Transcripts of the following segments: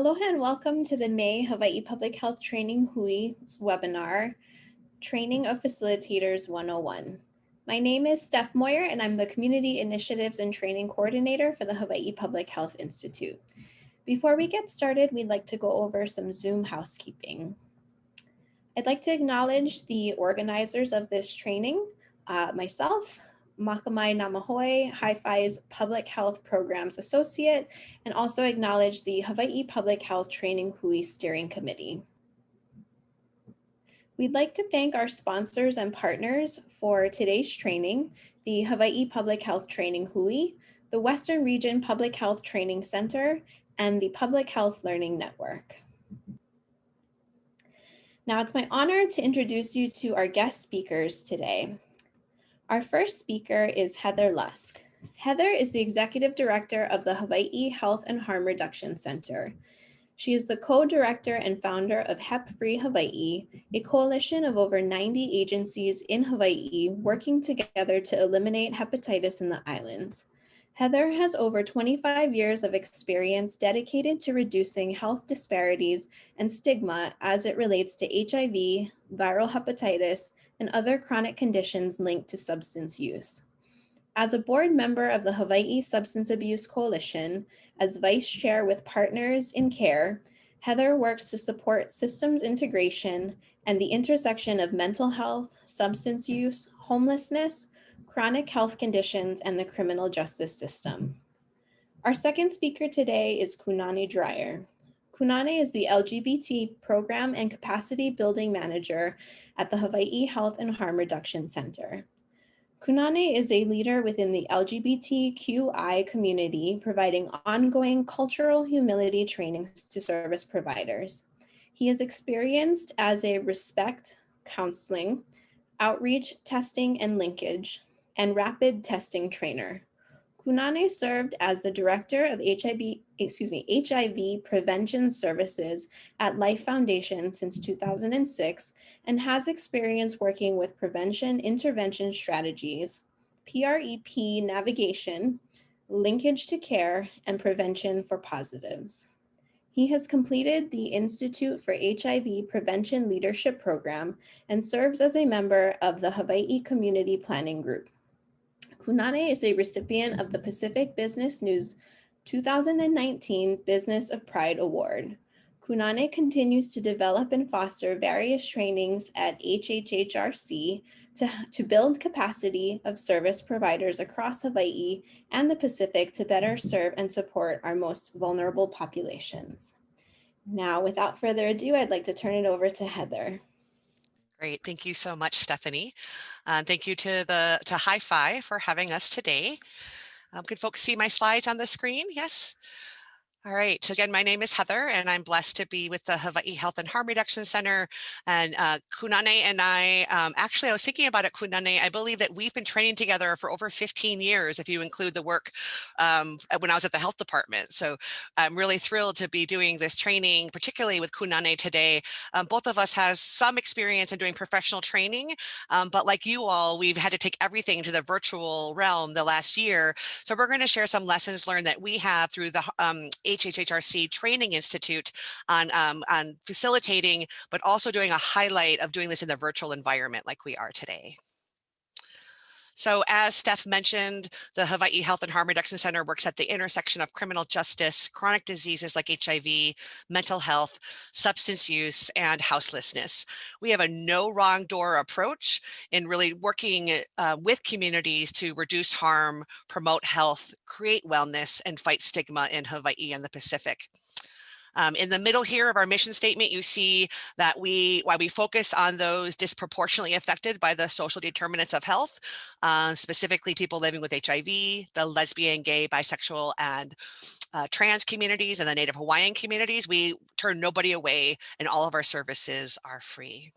Aloha and welcome to the May Hawaii Public Health Training Hui's webinar, Training of Facilitators 101. My name is Steph Moyer and I'm the Community Initiatives and Training Coordinator for the Hawaii Public Health Institute. Before we get started, we'd like to go over some Zoom housekeeping. I'd like to acknowledge the organizers of this training, myself, Makamai Namahoe, Hi-Fi's Public Health Programs Associate, and also acknowledge the Hawaii Public Health Training Hui Steering Committee. We'd like to thank our sponsors and partners for today's training, the Hawaii Public Health Training Hui, the Western Region Public Health Training Center, and the Public Health Learning Network. Now it's my honor to introduce you to our guest speakers today. Our first speaker is Heather Lusk. Heather is the Executive Director of the Hawaii Health and Harm Reduction Center. She is the co-director and founder of HEP-Free Hawaii, a coalition of over 90 agencies in Hawaii working together to eliminate hepatitis in the islands. Heather has over 25 years of experience dedicated to reducing health disparities and stigma as it relates to HIV, viral hepatitis, and other chronic conditions linked to substance use. As a board member of the Hawaii Substance Abuse Coalition, as vice chair with Partners in Care, Heather works to support systems integration and the intersection of mental health, substance use, homelessness, chronic health conditions, and the criminal justice system. Our second speaker today is Kunani Dreyer. Kunani is the LGBT Program and Capacity Building Manager at the Hawaii Health and Harm Reduction Center. Kunani is a leader within the LGBTQI community, providing ongoing cultural humility trainings to service providers. He is experienced as a respect counseling, outreach testing and linkage, and rapid testing trainer. Kunani served as the director of HIV prevention services at Life Foundation since 2006 and has experience working with prevention intervention strategies, PREP navigation, linkage to care, and prevention for positives. He has completed the Institute for HIV Prevention Leadership Program and serves as a member of the Hawaii Community Planning Group. Kunani is a recipient of the Pacific Business News 2019 Business of Pride Award. Kunani continues to develop and foster various trainings at HHHRC to build capacity of service providers across Hawaii and the Pacific to better serve and support our most vulnerable populations. Now, without further ado, I'd like to turn it over to Heather. Great, thank you so much, Stephanie. Thank you to Hi-Fi for having us today. Can folks see my slides on the screen? Yes. All right, so again, my name is Heather and I'm blessed to be with the Hawaii Health and Harm Reduction Center. And Kunani and I, actually I was thinking about it, Kunani, I believe that we've been training together for over 15 years, if you include the work when I was at the health department. So I'm really thrilled to be doing this training, particularly with Kunani today. Both of us have some experience in doing professional training, but like you all, we've had to take everything to the virtual realm the last year. So we're going to share some lessons learned that we have through the HHHRC Training Institute on facilitating, but also doing a highlight of doing this in the virtual environment like we are today. So as Steph mentioned, the Hawaii Health and Harm Reduction Center works at the intersection of criminal justice, chronic diseases like HIV, mental health, substance use, and houselessness. We have a no wrong door approach in really working with communities to reduce harm, promote health, create wellness, and fight stigma in Hawaii and the Pacific. In the middle here of our mission statement, you see that why we focus on those disproportionately affected by the social determinants of health, specifically people living with HIV, the lesbian, gay, bisexual, and trans communities, and the Native Hawaiian communities. We turn nobody away, and all of our services are free.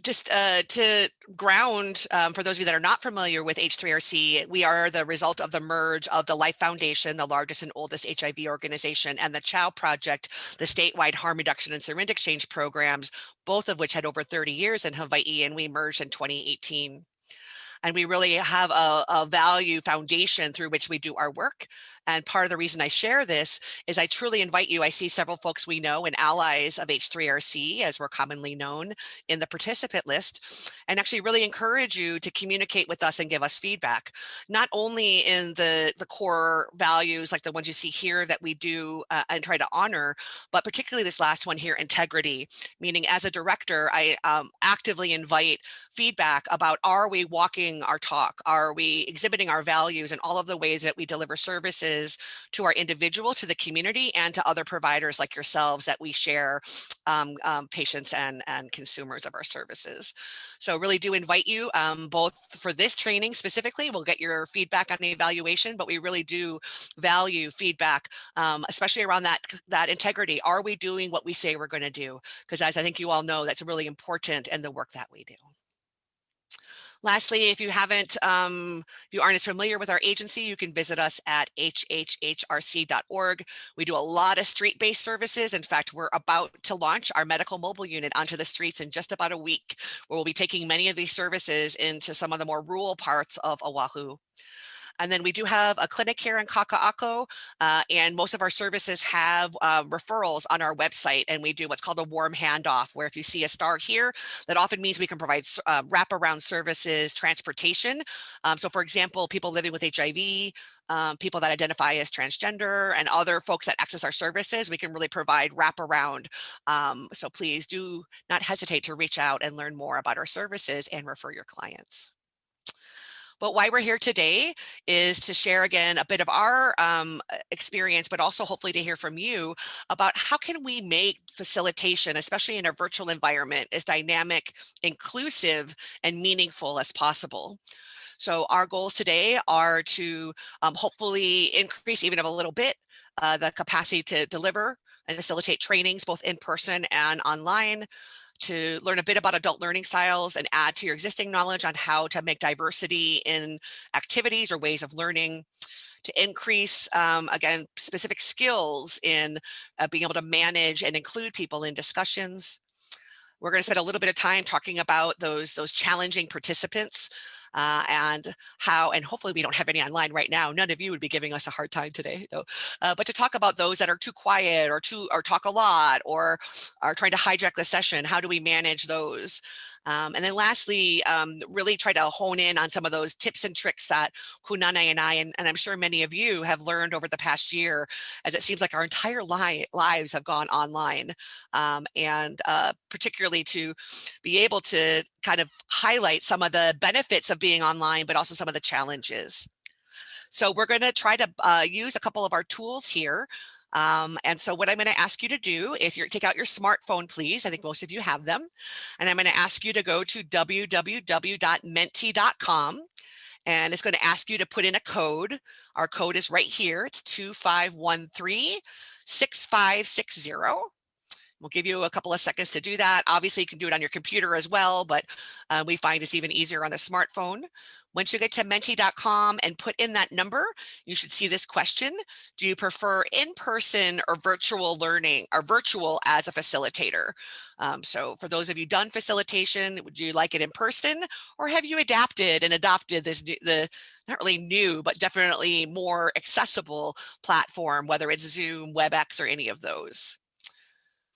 Just to ground, for those of you that are not familiar with H3RC, we are the result of the merge of the Life Foundation, the largest and oldest HIV organization, and the CHOW Project, the statewide harm reduction and syringe exchange programs, both of which had over 30 years in Hawaii, and we merged in 2018. And we really have a value foundation through which we do our work. And part of the reason I share this is I truly invite you. I see several folks we know and allies of H3RC, as we're commonly known, in the participant list, and actually really encourage you to communicate with us and give us feedback, not only in the core values like the ones you see here that we do and try to honor, but particularly this last one here, integrity, meaning as a director, I actively invite feedback about, are we walking our talk? Are we exhibiting our values in all of the ways that we deliver services to our individual, to the community, and to other providers like yourselves that we share patients and consumers of our services. So really do invite you both for this training specifically, we'll get your feedback on the evaluation, but we really do value feedback, especially around that integrity. Are we doing what we say we're going to do? Because as I think you all know, that's really important in the work that we do. Lastly, if you aren't as familiar with our agency, you can visit us at hhhrc.org. We do a lot of street-based services. In fact, we're about to launch our medical mobile unit onto the streets in just about a week, where we'll be taking many of these services into some of the more rural parts of Oahu. And then we do have a clinic here in Kaka'ako, and most of our services have referrals on our website, and we do what's called a warm handoff, where if you see a star here, that often means we can provide wraparound services, transportation. So for example, people living with HIV, people that identify as transgender, and other folks that access our services, we can really provide wraparound. So please do not hesitate to reach out and learn more about our services and refer your clients. But why we're here today is to share again a bit of our experience, but also hopefully to hear from you about how can we make facilitation, especially in a virtual environment, as dynamic, inclusive, and meaningful as possible. So our goals today are to hopefully increase even a little bit the capacity to deliver and facilitate trainings both in person and online, to learn a bit about adult learning styles and add to your existing knowledge on how to make diversity in activities or ways of learning, to increase, again, specific skills in being able to manage and include people in discussions. We're going to spend a little bit of time talking about those challenging participants and how, and hopefully we don't have any online right now. None of you would be giving us a hard time today, though. But to talk about those that are too quiet or talk a lot or are trying to hijack the session, how do we manage those? And then lastly, really try to hone in on some of those tips and tricks that Kunane and I, and I'm sure many of you have learned over the past year, as it seems like our entire lives have gone online. And particularly to be able to kind of highlight some of the benefits of being online, but also some of the challenges. So we're going to try to use a couple of our tools here. And so what I'm going to ask you to do, if you take out your smartphone, please, I think most of you have them, and I'm going to ask you to go to www.menti.com, and it's going to ask you to put in a code. Our code is right here. It's 2513-6560. We'll give you a couple of seconds to do that. Obviously, you can do it on your computer as well, but we find it's even easier on a smartphone. Once you get to menti.com and put in that number, you should see this question. Do you prefer in-person or virtual learning, or virtual as a facilitator? So for those of you done facilitation, would you like it in person, or have you adapted and adopted this, not really new, but definitely more accessible platform, whether it's Zoom, WebEx, or any of those?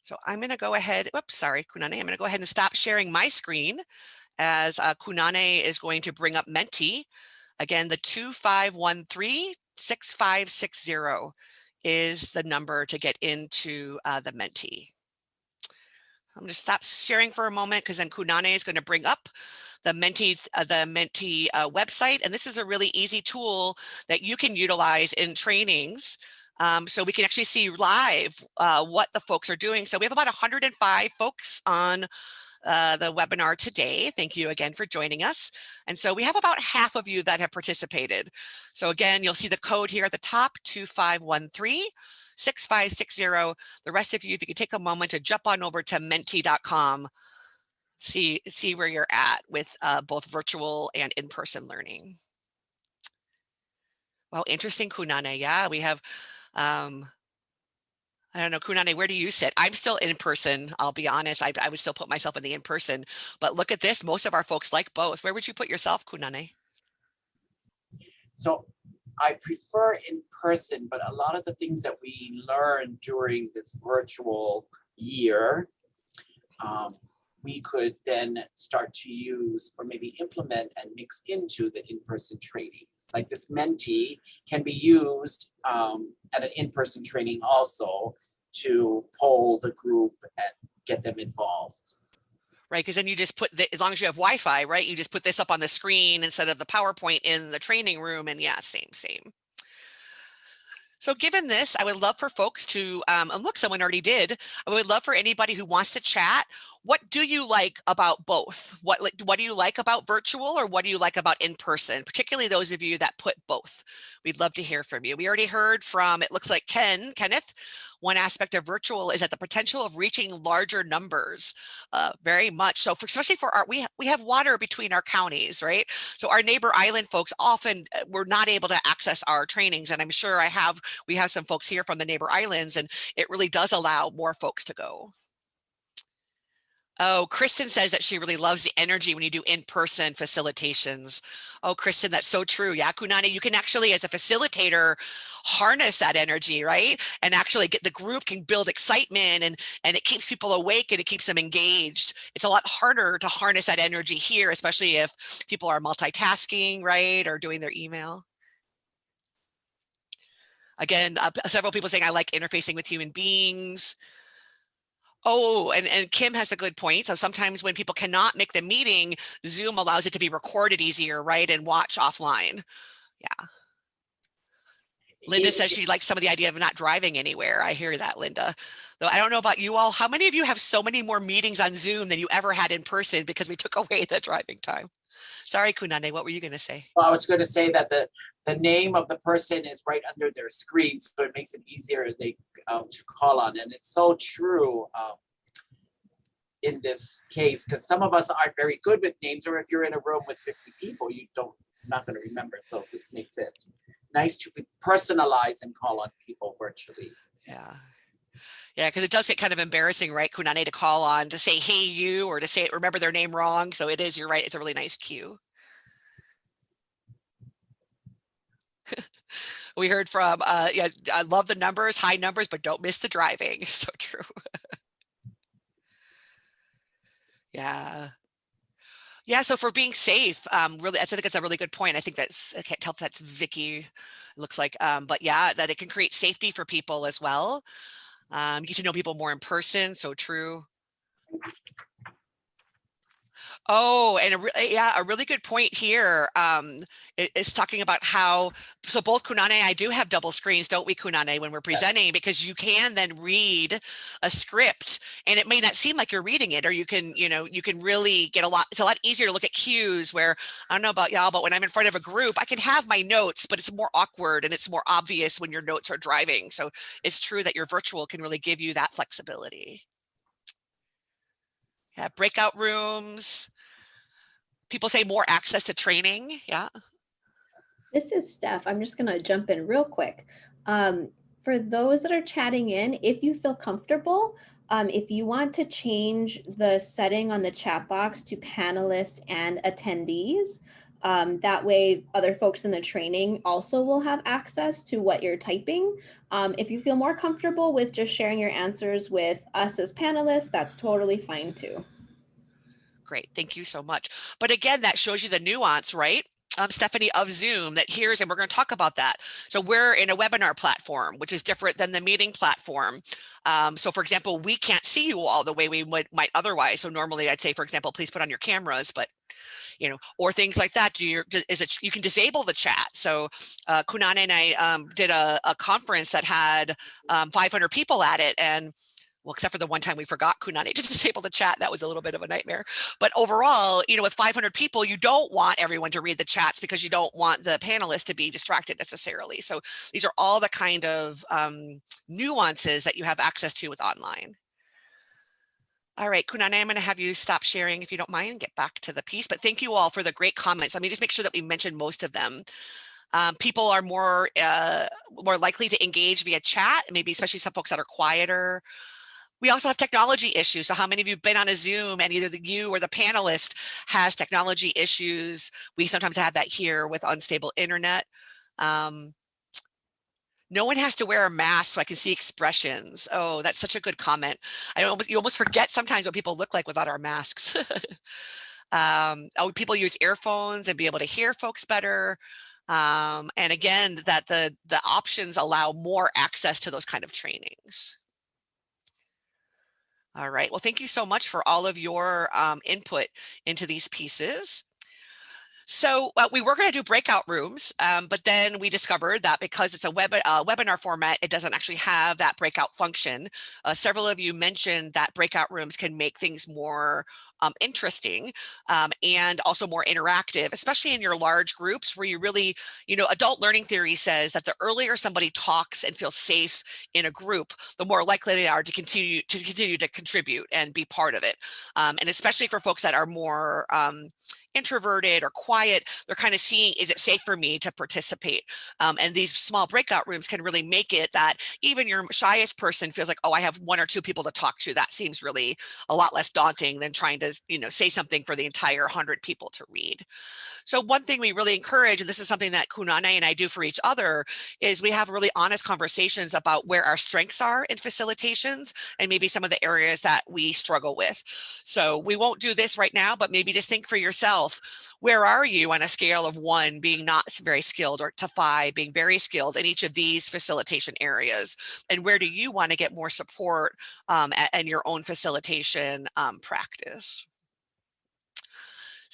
So I'm going to go ahead, whoops, sorry, Kunane, I'm going to go ahead and stop sharing my screen as Kunane is going to bring up Menti. Again, the 2513-6560 is the number to get into the Menti. I'm going to stop sharing for a moment because then Kunane is going to bring up the Menti website. And this is a really easy tool that you can utilize in trainings. So we can actually see live what the folks are doing. So we have about 105 folks on the webinar today. Thank you again for joining us. And so we have about half of you that have participated. So again, you'll see the code here at the top, 2513-6560. The rest of you, if you could take a moment to jump on over to menti.com, see where you're at with both virtual and in-person learning. Well, interesting, Kunane. Yeah, we have I don't know, Kunane, where do you sit? I'm still in person. I'll be honest. I would still put myself in the in person, but look at this. Most of our folks like both. Where would you put yourself, Kunane? So I prefer in person, but a lot of the things that we learned during this virtual year, we could then start to use or maybe implement and mix into the in-person trainings. Like this Menti can be used at an in-person training also to poll the group and get them involved. Right, because then you just put as long as you have Wi-Fi, right? You just put this up on the screen instead of the PowerPoint in the training room, and yeah, same. So given this, I would love for folks to, and look, someone already did. I would love for anybody who wants to chat. What do you like about both? What do you like about virtual, or what do you like about in person? Particularly those of you that put both. We'd love to hear from you. We already heard from, it looks like Kenneth. One aspect of virtual is that the potential of reaching larger numbers, very much. So especially for we have water between our counties, right? So our neighbor island folks often were not able to access our trainings. And I'm sure we have some folks here from the neighbor islands, and it really does allow more folks to go. Oh, Kristen says that she really loves the energy when you do in-person facilitations. Oh, Kristen, that's so true. Yeah, Kunani, you can actually, as a facilitator, harness that energy, right? And actually get the group can build excitement, and it keeps people awake and it keeps them engaged. It's a lot harder to harness that energy here, especially if people are multitasking, right? Or doing their email. Again, several people saying, I like interfacing with human beings. Oh, and Kim has a good point. So sometimes when people cannot make the meeting, Zoom allows it to be recorded easier, right? And watch offline. Yeah. Linda says she likes some of the idea of not driving anywhere. I hear that, Linda. Though I don't know about you all. How many of you have so many more meetings on Zoom than you ever had in person because we took away the driving time? Sorry, Kunane, what were you going to say? Well, I was going to say that the name of the person is right under their screen, so it makes it easier to call on. And it's so true in this case, because some of us aren't very good with names, or if you're in a room with 50 people, not going to remember. So this makes it nice to personalize and call on people virtually. Yeah. Yeah, because it does get kind of embarrassing, right, Kunane, to call on to say, hey, you, or to say, remember their name wrong. So it is, you're right. It's a really nice cue. We heard from, yeah, I love the numbers, high numbers, but don't miss the driving. So true. Yeah. Yeah, so for being safe, really, I think that's a really good point. I think I can't tell if that's Vicky, looks like, but yeah, that it can create safety for people as well. You get to know people more in person, so true. Oh, and a really good point here. It's talking about how, so both Kunane and I do have double screens, don't we, Kunane, when we're presenting, because you can then read a script and it may not seem like you're reading it, or you can really get it's a lot easier to look at cues where, I don't know about y'all, but when I'm in front of a group, I can have my notes, but it's more awkward and it's more obvious when your notes are driving. So it's true that your virtual can really give you that flexibility. Yeah, breakout rooms. People say more access to training. Yeah. This is Steph. I'm just going to jump in real quick. For those that are chatting in, if you feel comfortable, if you want to change the setting on the chat box to panelists and attendees, that way other folks in the training also will have access to what you're typing. If you feel more comfortable with just sharing your answers with us as panelists, that's totally fine too. Great, thank you so much. But again, that shows you the nuance, right? Stephanie, of Zoom, that here's, and we're going to talk about that. So we're in a webinar platform, which is different than the meeting platform. So for example, we can't see you all the way we might otherwise. So normally I'd say, for example, please put on your cameras, but or things like that. You can disable the chat. So Kunane and I did a conference that had 500 people at it, and well, except for the one time we forgot Kunane to disable the chat. That was a little bit of a nightmare. But overall, with 500 people, you don't want everyone to read the chats because you don't want the panelists to be distracted necessarily. So these are all the kind of nuances that you have access to with online. All right, Kunane, I'm going to have you stop sharing if you don't mind and get back to the piece. But thank you all for the great comments. Let me just make sure that we mentioned most of them. People are more likely to engage via chat, maybe especially some folks that are quieter. We also have technology issues. So how many of you have been on a Zoom and either you or the panelist has technology issues? We sometimes have that here with unstable internet. No one has to wear a mask so I can see expressions. Oh, that's such a good comment. You almost forget sometimes what people look like without our masks. People use earphones and be able to hear folks better. And again, that the options allow more access to those kind of trainings. All right, well, thank you so much for all of your input into these pieces. So we were going to do breakout rooms, but then we discovered that because it's a webinar format, it doesn't actually have that breakout function. Several of you mentioned that breakout rooms can make things more interesting and also more interactive, especially in your large groups where you really, adult learning theory says that the earlier somebody talks and feels safe in a group, the more likely they are to continue to contribute and be part of it. And especially for folks that are more introverted or quiet, they're kind of seeing, is it safe for me to participate? And these small breakout rooms can really make it that even your shyest person feels like, oh, I have one or two people to talk to. That seems really a lot less daunting than trying to, say something for the entire 100 people to read. So one thing we really encourage, and this is something that Kunane and I do for each other, is we have really honest conversations about where our strengths are in facilitations and maybe some of the areas that we struggle with. So we won't do this right now, but maybe just think for yourself, where are you on a scale of 1 being not very skilled or to 5 being very skilled in each of these facilitation areas? And where do you want to get more support and your own facilitation practice?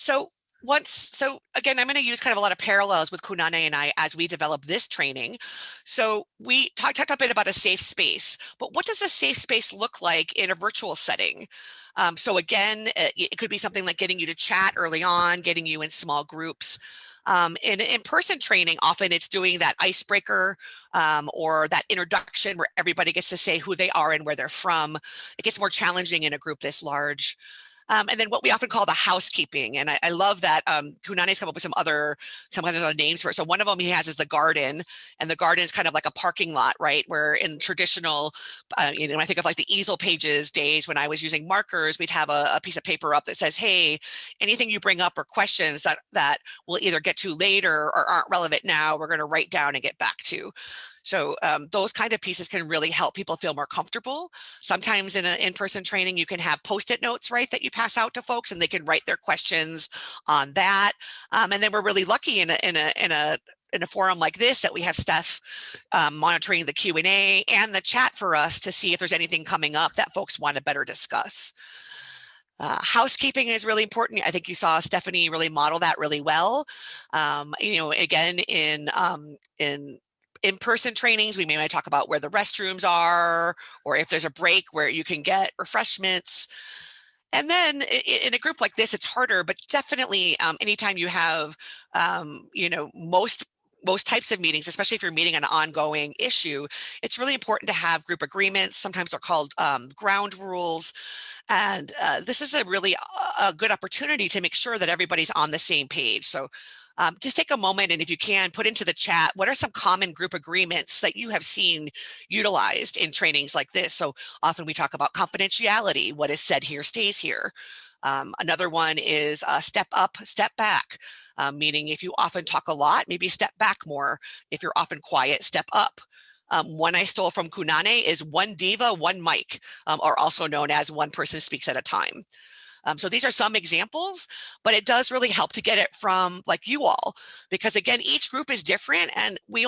So again, I'm going to use kind of a lot of parallels with Kunane and I as we develop this training. So we talked a bit about a safe space, but what does a safe space look like in a virtual setting? So again, it could be something like getting you to chat early on, getting you in small groups. In in-person training, often it's doing that icebreaker or that introduction where everybody gets to say who they are and where they're from. It gets more challenging in a group this large. And then what we often call the housekeeping. And I love that Kunane's come up with some other names for it. So one of them he has is the garden, and the garden is kind of like a parking lot, right? Where in traditional, when I think of like the easel pages days when I was using markers, we'd have a piece of paper up that says, hey, anything you bring up or questions that we'll either get to later or aren't relevant now, we're going to write down and get back to. So those kind of pieces can really help people feel more comfortable. Sometimes in an in-person training, you can have Post-it notes, right, that you pass out to folks and they can write their questions on that. And then we're really lucky in a forum like this that we have Steph monitoring the Q&A and the chat for us to see if there's anything coming up that folks want to better discuss. Housekeeping is really important. I think you saw Stephanie really model that really well. Again, in in-person trainings, we might talk about where the restrooms are, or if there's a break where you can get refreshments. And then in a group like this, it's harder, but definitely anytime you have, most types of meetings, especially if you're meeting an ongoing issue, it's really important to have group agreements. Sometimes they're called ground rules. And this is a really a good opportunity to make sure that everybody's on the same page. So just take a moment, and if you can, put into the chat, what are some common group agreements that you have seen utilized in trainings like this? So often we talk about confidentiality. What is said here stays here. Another one is step up, step back, meaning if you often talk a lot, maybe step back more. If you're often quiet, step up. One I stole from Kunane is one diva, one mic, or also known as one person speaks at a time. So these are some examples, but it does really help to get it from like you all, because again, each group is different, and we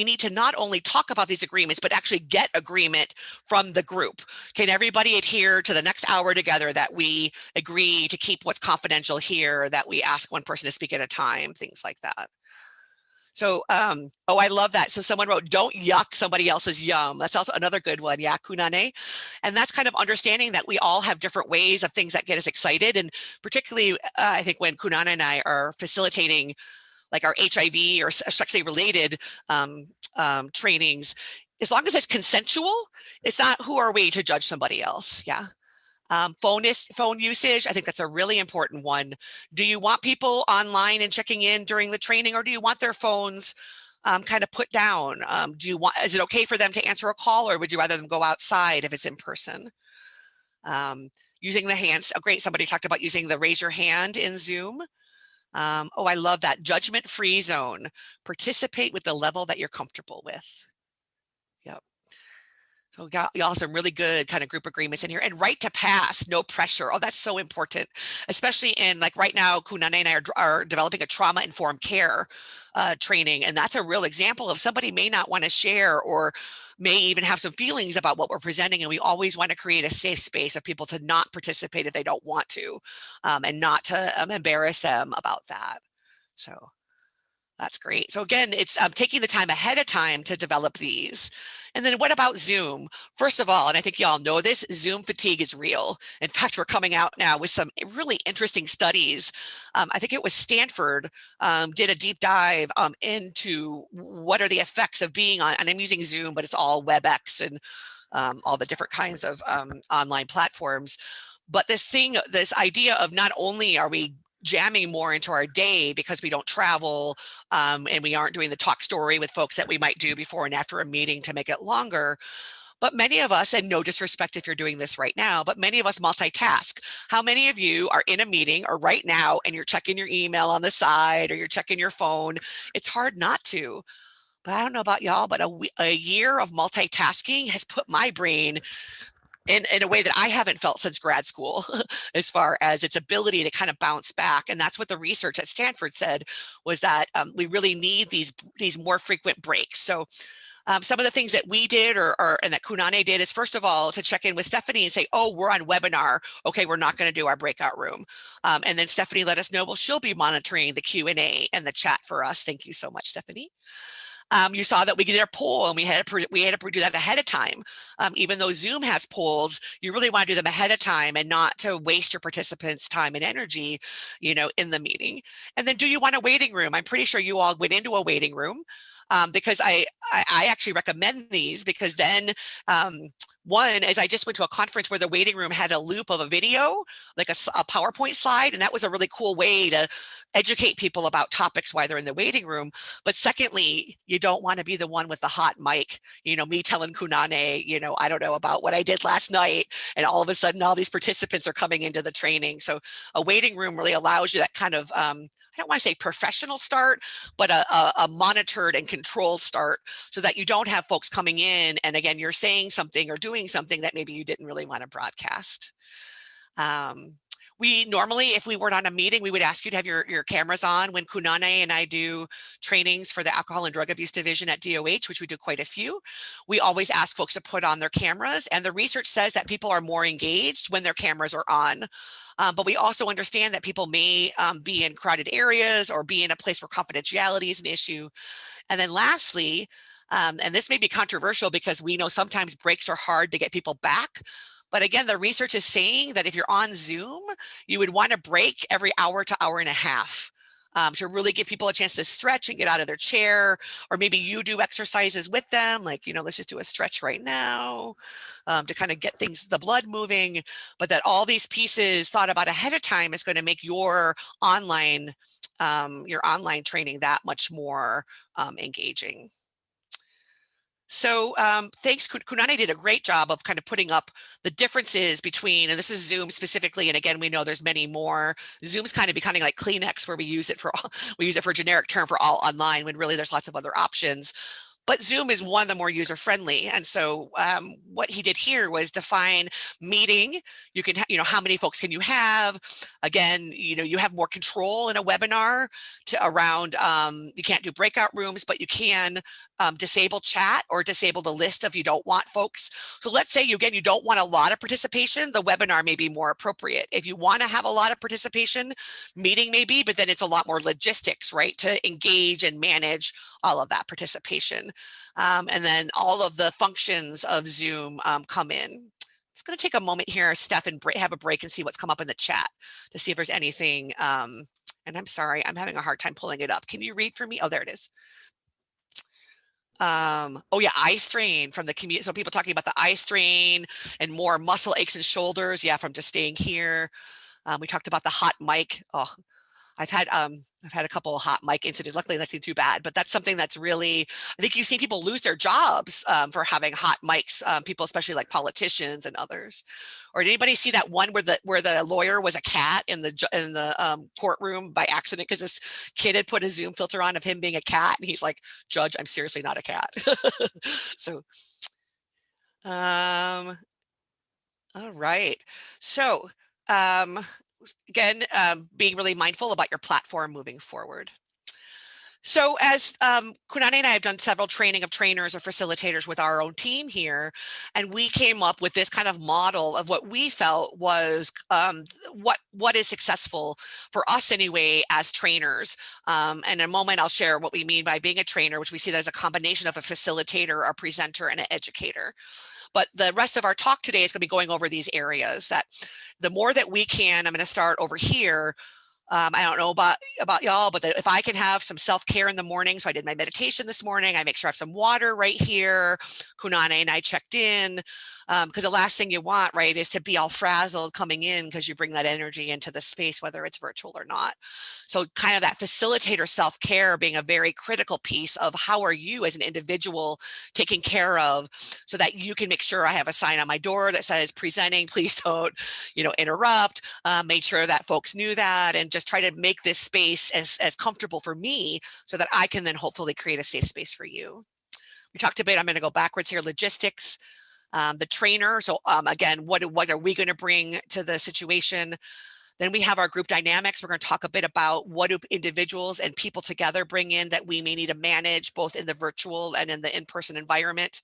need to not only talk about these agreements, but actually get agreement from the group. Can everybody adhere to the next hour together that we agree to keep what's confidential here, that we ask one person to speak at a time, things like that. So, oh, I love that. So someone wrote, don't yuck somebody else's yum. That's also another good one. Yeah, Kunane. And that's kind of understanding that we all have different ways of things that get us excited. And particularly, I think when Kunane and I are facilitating like our HIV or sexually related trainings, as long as it's consensual, it's not who are we to judge somebody else. Yeah. Phone usage, I think that's a really important one. Do you want people online and checking in during the training, or do you want their phones kind of put down? Is it okay for them to answer a call, or would you rather them go outside if it's in person? Using the hands, great, somebody talked about using the raise your hand in Zoom. Oh, I love that. Judgment-free zone. Participate with the level that you're comfortable with. Yep. So we got y'all some really good kind of group agreements in here. And right to pass, no pressure. Oh, that's so important, especially in like right now, Kunane and I are developing a trauma-informed care training. And that's a real example of somebody may not want to share or may even have some feelings about what we're presenting. And we always want to create a safe space of people to not participate if they don't want to, and not to embarrass them about that. So that's great. So again, it's taking the time ahead of time to develop these. And then what about Zoom? First of all, and I think y'all know this, Zoom fatigue is real. In fact, we're coming out now with some really interesting studies. I think it was Stanford did a deep dive into what are the effects of being on, and I'm using Zoom, but it's all WebEx and all the different kinds of online platforms. But this idea of not only are we jamming more into our day because we don't travel and we aren't doing the talk story with folks that we might do before and after a meeting to make it longer. But many of us, and no disrespect if you're doing this right now, but many of us multitask. How many of you are in a meeting or right now and you're checking your email on the side or you're checking your phone? It's hard not to. But I don't know about y'all, but a year of multitasking has put my brain in a way that I haven't felt since grad school, as far as its ability to kind of bounce back. And that's what the research at Stanford said, was that we really need these more frequent breaks. So some of the things that we did and that Kunane did is, first of all, to check in with Stephanie and say, oh, we're on webinar. Okay, we're not going to do our breakout room. And then Stephanie let us know, well, she'll be monitoring the Q&A and the chat for us. Thank you so much, Stephanie. You saw that we did a poll and we had to do that ahead of time. Even though Zoom has polls, you really want to do them ahead of time and not to waste your participants' time and energy, in the meeting. And then, do you want a waiting room? I'm pretty sure you all went into a waiting room because I actually recommend these, because then one is I just went to a conference where the waiting room had a loop of a video, like a PowerPoint slide, and that was a really cool way to educate people about topics while they're in the waiting room. But secondly, you don't want to be the one with the hot mic, me telling Kunane, I don't know about what I did last night, and all of a sudden all these participants are coming into the training. So a waiting room really allows you that kind of, I don't want to say professional start, but a monitored and controlled start, so that you don't have folks coming in and again, you're saying something or doing something that maybe you didn't really want to broadcast. We normally, if we weren't on a meeting, we would ask you to have your cameras on. When Kunane and I do trainings for the Alcohol and Drug Abuse Division at DOH, which we do quite a few, we always ask folks to put on their cameras. And the research says that people are more engaged when their cameras are on. But we also understand that people may be in crowded areas or be in a place where confidentiality is an issue. And then lastly, and this may be controversial because we know sometimes breaks are hard to get people back. But again, the research is saying that if you're on Zoom, you would want to break every hour to hour and a half to really give people a chance to stretch and get out of their chair, or maybe you do exercises with them, like, let's just do a stretch right now to kind of get the blood moving. But that all these pieces thought about ahead of time is going to make your online training that much more engaging. So thanks, Kunane did a great job of kind of putting up the differences between, and this is Zoom specifically, and again, we know there's many more. Zoom's kind of becoming like Kleenex, where we use it for a generic term for all online, when really there's lots of other options. But Zoom is one of the more user-friendly. And so what he did here was define meeting. You can, how many folks can you have? Again, you have more control in a webinar around, you can't do breakout rooms, but you can disable chat or disable the list if you don't want folks. So let's say you don't want a lot of participation, the webinar may be more appropriate. If you want to have a lot of participation, meeting may be, but then it's a lot more logistics, right, to engage and manage all of that participation. And then all of the functions of Zoom come in. It's going to take a moment here, Steph, and have a break and see what's come up in the chat to see if there's anything. And I'm sorry, I'm having a hard time pulling it up. Can you read for me? Oh, there it is. Oh yeah, eye strain from the community. So people talking about the eye strain and more muscle aches and shoulders. Yeah, from just staying here. We talked about the hot mic. Oh, I've had a couple of hot mic incidents. Luckily, nothing too bad, but that's something that's really, I think you've seen people lose their jobs for having hot mics, people, especially like politicians and others. Or did anybody see that one where the lawyer was a cat in the courtroom by accident because this kid had put a Zoom filter on of him being a cat, and he's like, "Judge, I'm seriously not a cat." So, all right. So, again, being really mindful about your platform moving forward. So as Kunani and I have done several training of trainers or facilitators with our own team here, and we came up with this kind of model of what we felt was what is successful for us anyway as trainers. And in a moment, I'll share what we mean by being a trainer, which we see that as a combination of a facilitator, a presenter, and an educator. But the rest of our talk today is going to be going over these areas that the more that we can, I'm going to start over here. I don't know about y'all, but if I can have some self-care in the morning, so I did my meditation this morning, I make sure I have some water right here. Kunane and I checked in, because the last thing you want, right, is to be all frazzled coming in because you bring that energy into the space, whether it's virtual or not. So kind of that facilitator self-care being a very critical piece of how are you as an individual taken care of so that you can make sure I have a sign on my door that says presenting, please don't, interrupt, made sure that folks knew that, and just try to make this space as comfortable for me so that I can then hopefully create a safe space for you. We talked a bit, I'm going to go backwards here, logistics, the trainer. So again, what are we going to bring to the situation? Then we have our group dynamics. We're going to talk a bit about what do individuals and people together bring in that we may need to manage both in the virtual and in the in-person environment.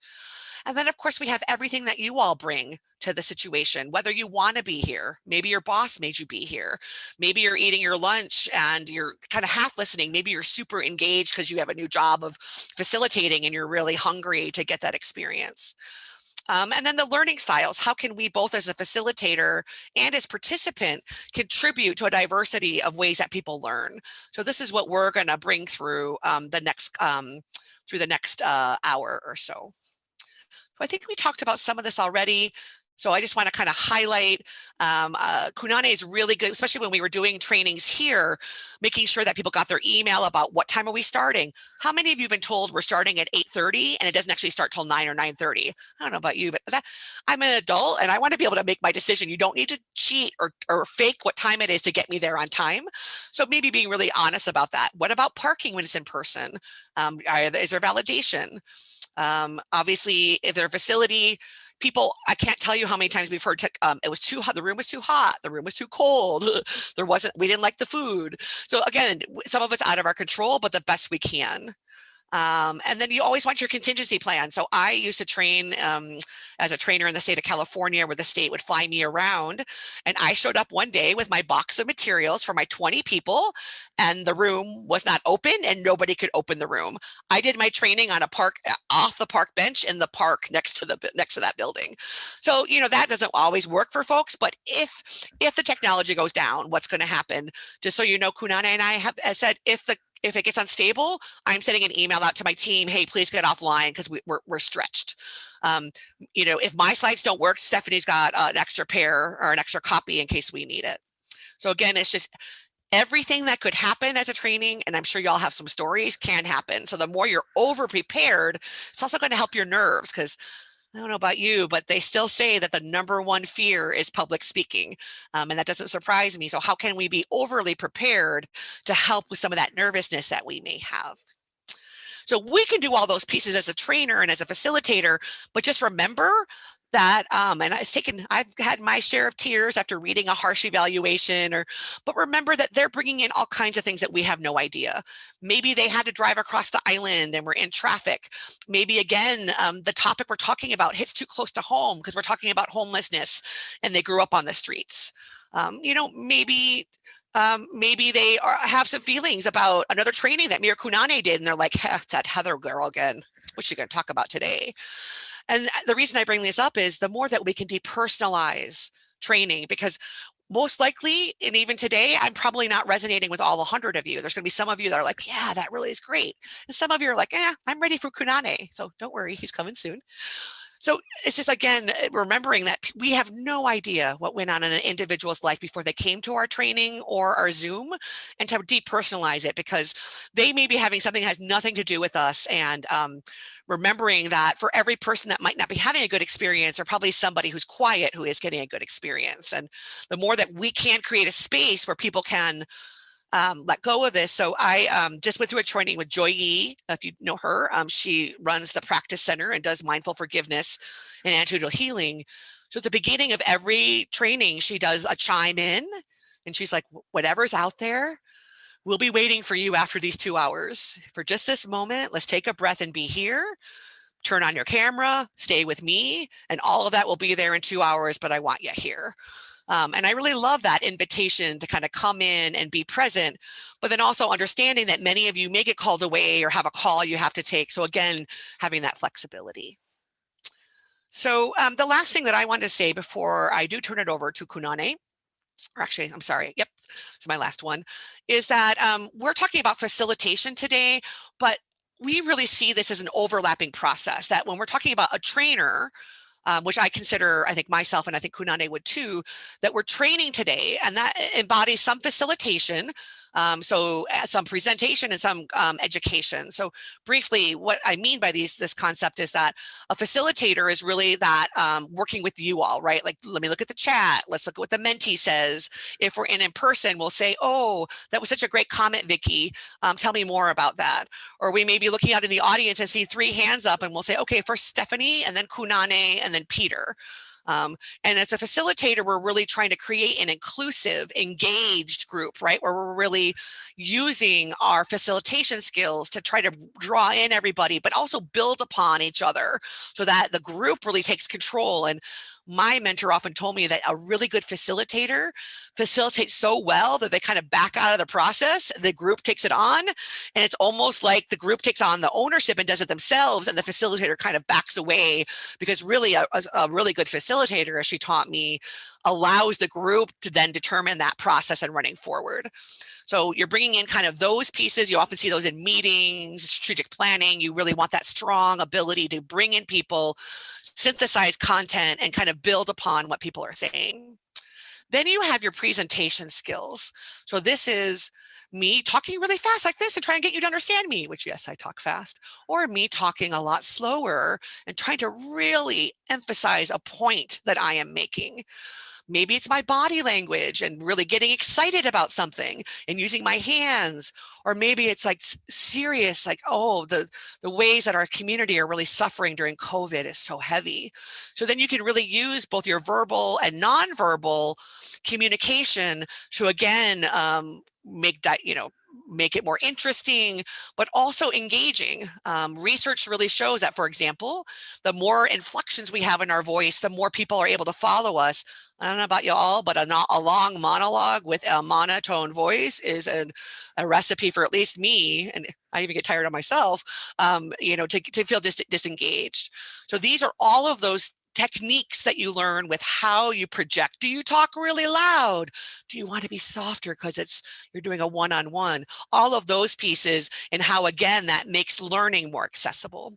And then, of course, we have everything that you all bring to the situation, whether you want to be here. Maybe your boss made you be here. Maybe you're eating your lunch and you're kind of half listening. Maybe you're super engaged because you have a new job of facilitating and you're really hungry to get that experience. And then the learning styles. How can we both as a facilitator and as participant contribute to a diversity of ways that people learn? So this is what we're going to bring through the next hour or so. I think we talked about some of this already. So I just want to kind of highlight, Kunane is really good, especially when we were doing trainings here, making sure that people got their email about what time are we starting. How many of you have been told we're starting at 8:30 and it doesn't actually start till 9 or 9:30? I don't know about you, but I'm an adult and I want to be able to make my decision. You don't need to cheat or fake what time it is to get me there on time. So maybe being really honest about that. What about parking when it's in person? Is there validation? Obviously, if they're a facility, people, I can't tell you how many times we've heard it was too hot, the room was too hot, the room was too cold, we didn't like the food. So again, some of it's out of our control, but the best we can. And then you always want your contingency plan. So I used to train as a trainer in the state of California, where the state would fly me around. And I showed up one day with my box of materials for my 20 people, and the room was not open and nobody could open the room. I did my training on a park, off the park bench in the park next to that building. So, that doesn't always work for folks, but if the technology goes down, what's going to happen? Just so you know, Kunane and I have said, if it gets unstable, I'm sending an email out to my team, hey, please get offline because we're stretched. If my slides don't work, Stephanie's got an extra pair or an extra copy in case we need it. So again, it's just everything that could happen as a training, and I'm sure y'all have some stories, can happen. So the more you're over prepared, it's also going to help your nerves, because I don't know about you, but they still say that the number one fear is public speaking. And that doesn't surprise me. So how can we be overly prepared to help with some of that nervousness that we may have? So we can do all those pieces as a trainer and as a facilitator, but just remember that, and I've had my share of tears after reading a harsh evaluation, but remember that they're bringing in all kinds of things that we have no idea. Maybe they had to drive across the island and we're in traffic. Maybe again, the topic we're talking about hits too close to home because we're talking about homelessness and they grew up on the streets. Maybe they have some feelings about another training that me or Kunane did, and they're like, it's that Heather girl again. What's she going to talk about today? And the reason I bring this up is the more that we can depersonalize training, because most likely, and even today, I'm probably not resonating with all 100 of you. There's going to be some of you that are like, yeah, that really is great. And some of you are like, I'm ready for Kunane. So don't worry, he's coming soon. So it's just, again, remembering that we have no idea what went on in an individual's life before they came to our training or our Zoom, and to depersonalize it, because they may be having something that has nothing to do with us. And remembering that for every person that might not be having a good experience, or probably somebody who's quiet who is getting a good experience. And the more that we can create a space where people can let go of this. So I just went through a training with Joy Yi, if you know her. She runs the practice center and does mindful forgiveness and attitudinal healing. So at the beginning of every training, she does a chime in, and she's like, whatever's out there, we'll be waiting for you after these 2 hours. For just this moment, let's take a breath and be here. Turn on your camera, stay with me, and all of that will be there in 2 hours, but I want you here. And I really love that invitation to kind of come in and be present, but then also understanding that many of you may get called away or have a call you have to take. So again, having that flexibility. So the last thing that I want to say before I do turn it over to Kunane, or actually, I'm sorry, yep, it's my last one, is that we're talking about facilitation today, but we really see this as an overlapping process, that when we're talking about a trainer, which I consider, I think myself, and I think Kunane would too, that we're training today, and that embodies some facilitation, so some presentation and some education. So briefly, what I mean by this concept is that a facilitator is really that working with you all, right? Like, let me look at the chat. Let's look at what the mentee says. If we're in person, we'll say, oh, that was such a great comment, Vicky. Tell me more about that. Or we may be looking out in the audience and see 3 hands up, and we'll say, okay, first Stephanie, and then Kunane, and then Peter. And as a facilitator, we're really trying to create an inclusive, engaged group, right? Where we're really using our facilitation skills to try to draw in everybody, but also build upon each other so that the group really takes control. And my mentor often told me that a really good facilitator facilitates so well that they kind of back out of the process. The group takes it on, and it's almost like the group takes on the ownership and does it themselves, and the facilitator kind of backs away, because really a really good facilitator, as she taught me, allows the group to then determine that process and running forward. So you're bringing in kind of those pieces. You often see those in meetings, strategic planning. You really want that strong ability to bring in people, synthesize content, and kind of build upon what people are saying. Then you have your presentation skills. So this is me talking really fast like this and trying to get you to understand me, which, yes, I talk fast, or me talking a lot slower and trying to really emphasize a point that I am making. Maybe it's my body language and really getting excited about something and using my hands. Or maybe it's like serious, like, oh, the ways that our community are really suffering during COVID is so heavy. So then you can really use both your verbal and nonverbal communication to, again, make it more interesting, but also engaging. Research really shows that, for example, the more inflections we have in our voice, the more people are able to follow us. I don't know about you all, but a long monologue with a monotone voice is a recipe for, at least me, and I even get tired of myself, to feel disengaged. So these are all of those techniques that you learn with how you project. Do you talk really loud? Do you want to be softer because you're doing a one-on-one? All of those pieces, and how, again, that makes learning more accessible.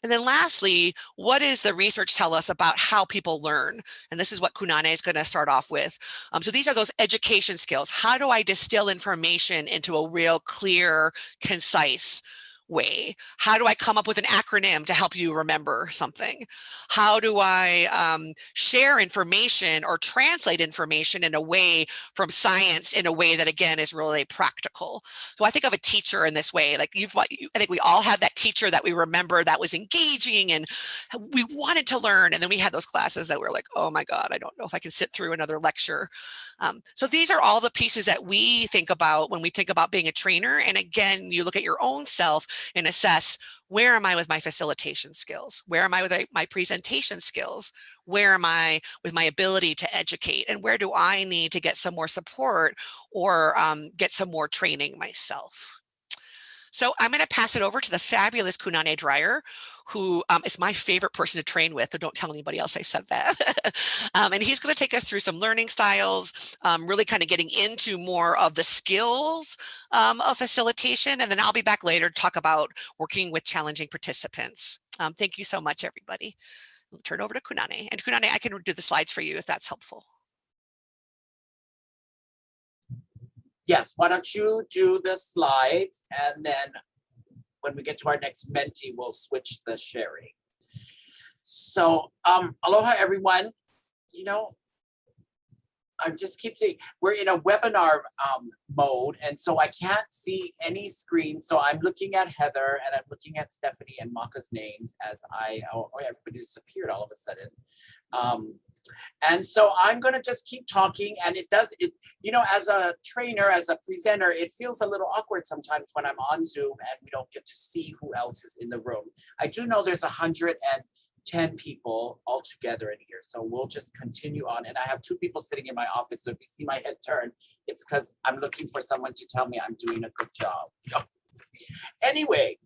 And then lastly, what does the research tell us about how people learn? And this is what Kunane is going to start off with. So these are those education skills. How do I distill information into a real clear, concise way? How do I come up with an acronym to help you remember something? How do I share information or translate information in a way from science in a way that, again, is really practical? So I think of a teacher in this way. Like I think we all have that teacher that we remember that was engaging and we wanted to learn. And then we had those classes that were like, oh my God, I don't know if I can sit through another lecture. So these are all the pieces that we think about when we think about being a trainer. And again, you look at your own self and assess, where am I with my facilitation skills? Where am I with my presentation skills? Where am I with my ability to educate? And where do I need to get some more support or get some more training myself? So I'm going to pass it over to the fabulous Kunane Dreyer, who is my favorite person to train with. So don't tell anybody else I said that. And he's going to take us through some learning styles, really kind of getting into more of the skills of facilitation. And then I'll be back later to talk about working with challenging participants. Thank you so much, everybody. I'll turn over to Kunane. And Kunane, I can do the slides for you if that's helpful. Yes, why don't you do the slides, and then when we get to our next mentee, we'll switch the sharing. So aloha, everyone. You know, I just keep saying we're in a webinar mode, and so I can't see any screen. So I'm looking at Heather and I'm looking at Stephanie and Maka's names as everybody disappeared all of a sudden. And so I'm going to just keep talking, and you know, as a trainer, as a presenter, it feels a little awkward sometimes when I'm on Zoom and we don't get to see who else is in the room. I do know there's 110 people all together in here, so we'll just continue on. And I have 2 people sitting in my office, so if you see my head turn, it's because I'm looking for someone to tell me I'm doing a good job. Anyway,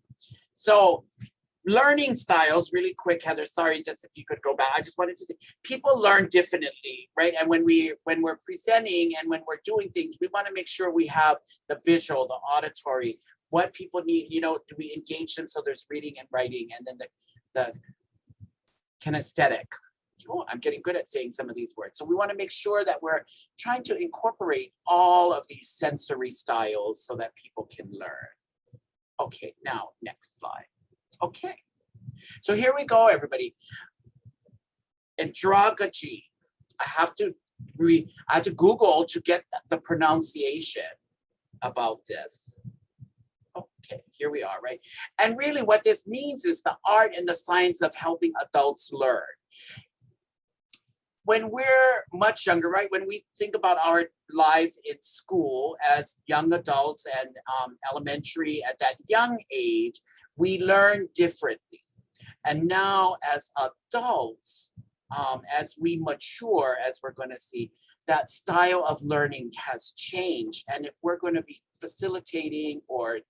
so learning styles, really quick, Heather, sorry, just if you could go back. I just wanted to say, people learn differently, right? And when we're presenting and when we're doing things, we want to make sure we have the visual, the auditory, what people need, you know, do we engage them so there's reading and writing, and then the kinesthetic. Oh, I'm getting good at saying some of these words. So we want to make sure that we're trying to incorporate all of these sensory styles so that people can learn. Okay, now next slide. Okay, so here we go, everybody. Andragogy. I have to Google to get the pronunciation about this. Okay, here we are, right? And really what this means is the art and the science of helping adults learn. When we're much younger, right? When we think about our lives in school as young adults and elementary, at that young age, we learn differently. And now as adults, as we mature, as we're going to see, that style of learning has changed. And if we're going to be facilitating or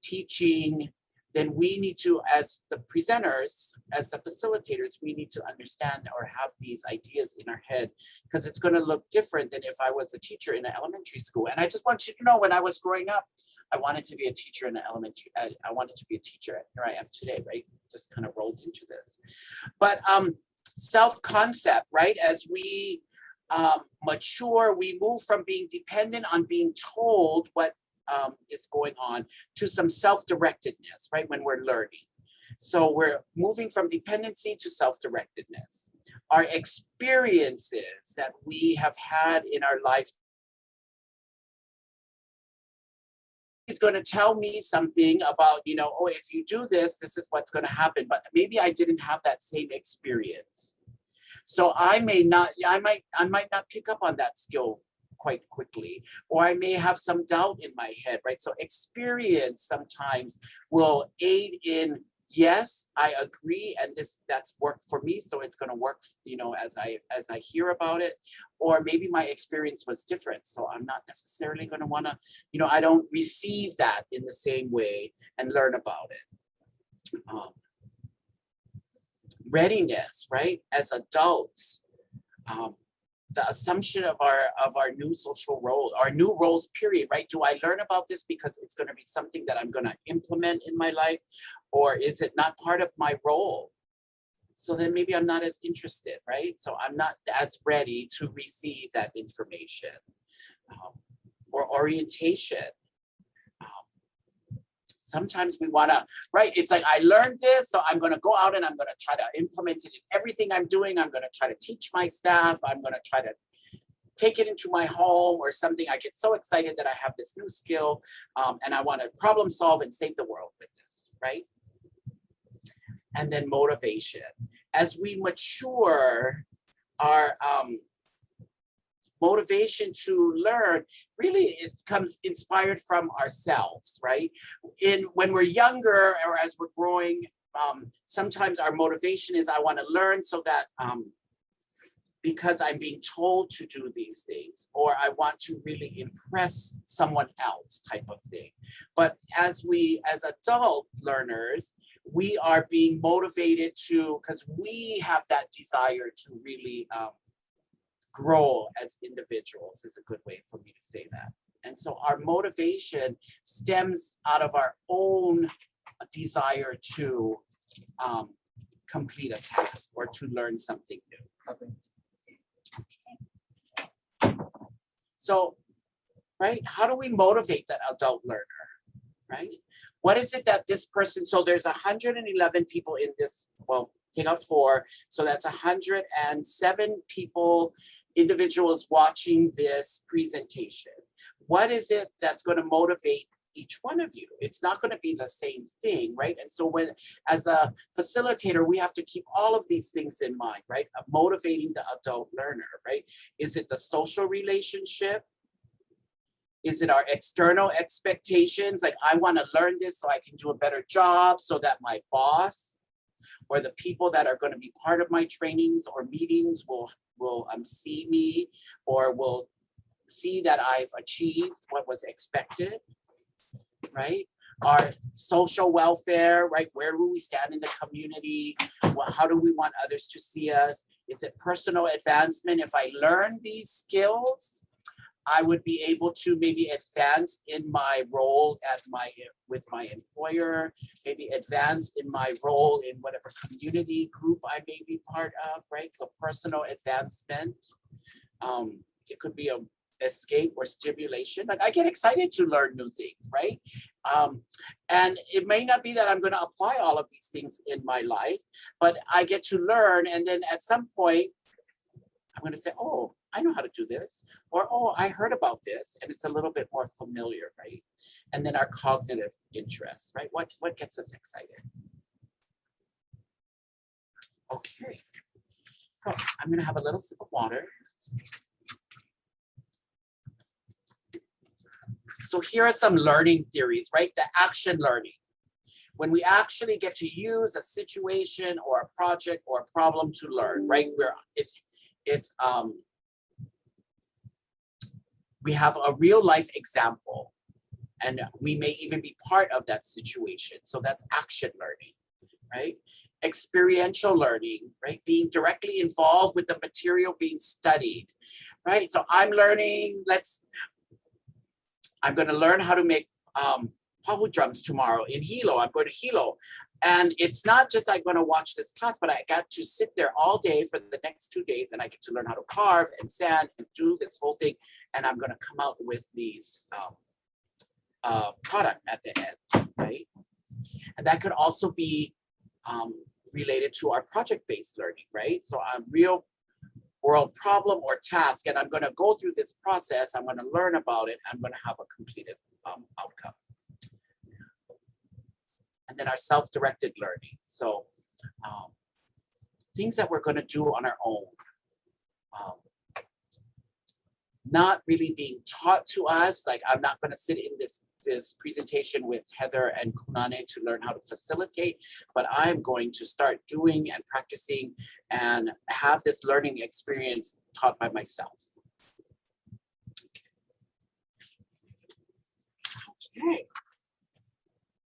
teaching, then we need to, as the presenters, as the facilitators, we need to understand or have these ideas in our head, because it's going to look different than if I was a teacher in an elementary school. And I just want you to know, when I was growing up, I wanted to be a teacher in an elementary, I wanted to be a teacher. Here I am today, right? Just kind of rolled into this. But self-concept, right? As we mature, we move from being dependent on being told what is going on to some self-directedness, right? When we're learning. So we're moving from dependency to self-directedness. Our experiences that we have had in our life is going to tell me something about, you know, oh, if you do this, this is what's going to happen. But maybe I didn't have that same experience. So I might not pick up on that skill quite quickly, or I may have some doubt in my head, right? So experience sometimes will aid in, yes, I agree, and that's worked for me, so it's going to work, you know, as I hear about it. Or maybe my experience was different, so I'm not necessarily going to want to, you know, I don't receive that in the same way and learn about it. Readiness, right? As adults, the assumption of our new social role, our new roles, period, right? Do I learn about this because it's going to be something that I'm going to implement in my life, or is it not part of my role? So then maybe I'm not as interested, right? So I'm not as ready to receive that information. Or orientation. Sometimes we want to, right? It's like, I learned this, so I'm going to go out and I'm going to try to implement it in everything I'm doing. I'm going to try to teach my staff. I'm going to try to take it into my home or something. I get so excited that I have this new skill, and I want to problem solve and save the world with this, right? And then motivation. As we mature, our motivation to learn, really it comes inspired from ourselves, right? When we're younger or as we're growing, sometimes our motivation is I want to learn so that because I'm being told to do these things, or I want to really impress someone else type of thing. But as adult learners, we are being motivated to, because we have that desire to really grow as individuals, is a good way for me to say that. And so our motivation stems out of our own desire to complete a task or to learn something new. So, right, how do we motivate that adult learner, right? What is it that this person, so there's 111 people in this, well, take out 4, so that's 107 people, individuals watching this presentation. What is it that's going to motivate each one of you? It's not going to be the same thing, right? And so when, as a facilitator, we have to keep all of these things in mind, right? Motivating the adult learner, right? Is it the social relationship? Is it our external expectations? Like, I want to learn this so I can do a better job, so that my boss or the people that are going to be part of my trainings or meetings will see me, or will see that I've achieved what was expected, right? Our social welfare, right? Where do we stand in the community? Well, how do we want others to see us? Is it personal advancement? If I learn these skills, I would be able to maybe advance in my role with my employer, maybe advance in my role in whatever community group I may be part of, right? So personal advancement. It could be a escape or stimulation. Like, I get excited to learn new things, right? And it may not be that I'm going to apply all of these things in my life, but I get to learn, and then at some point I'm going to say, oh, I know how to do this, or oh, I heard about this, and it's a little bit more familiar, right? And then our cognitive interests, right? What gets us excited? Okay, so I'm going to have a little sip of water. So here are some learning theories, right? The action learning. When we actually get to use a situation or a project or a problem to learn, right? We have a real life example, and we may even be part of that situation. So that's action learning, right? Experiential learning, right? Being directly involved with the material being studied, right? So I'm learning, I'm going to learn how to make pahu drums tomorrow in Hilo. I'm going to Hilo. And it's not just I'm going to watch this class, but I got to sit there all day for the next 2 days, and I get to learn how to carve and sand and do this whole thing. And I'm going to come out with these product at the end, right? And that could also be related to our project-based learning, right? So I'm real world problem or task, and I'm going to go through this process. I'm going to learn about it. I'm going to have a completed outcome. And then our self-directed learning. So things that we're going to do on our own, not really being taught to us. Like, I'm not going to sit in this presentation with Heather and Kunane to learn how to facilitate, but I'm going to start doing and practicing and have this learning experience taught by myself. Okay.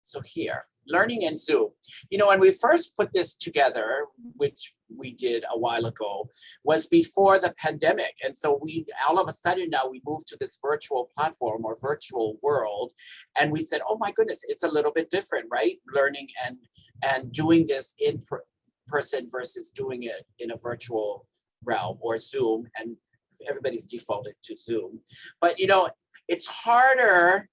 So here, learning in Zoom. You know, when we first put this together, which we did a while ago, was before the pandemic. And so we, all of a sudden now, we moved to this virtual platform or virtual world. And we said, oh my goodness, it's a little bit different, right? Learning and doing this in person versus doing it in a virtual realm or Zoom. And everybody's defaulted to Zoom. But, you know, it's harder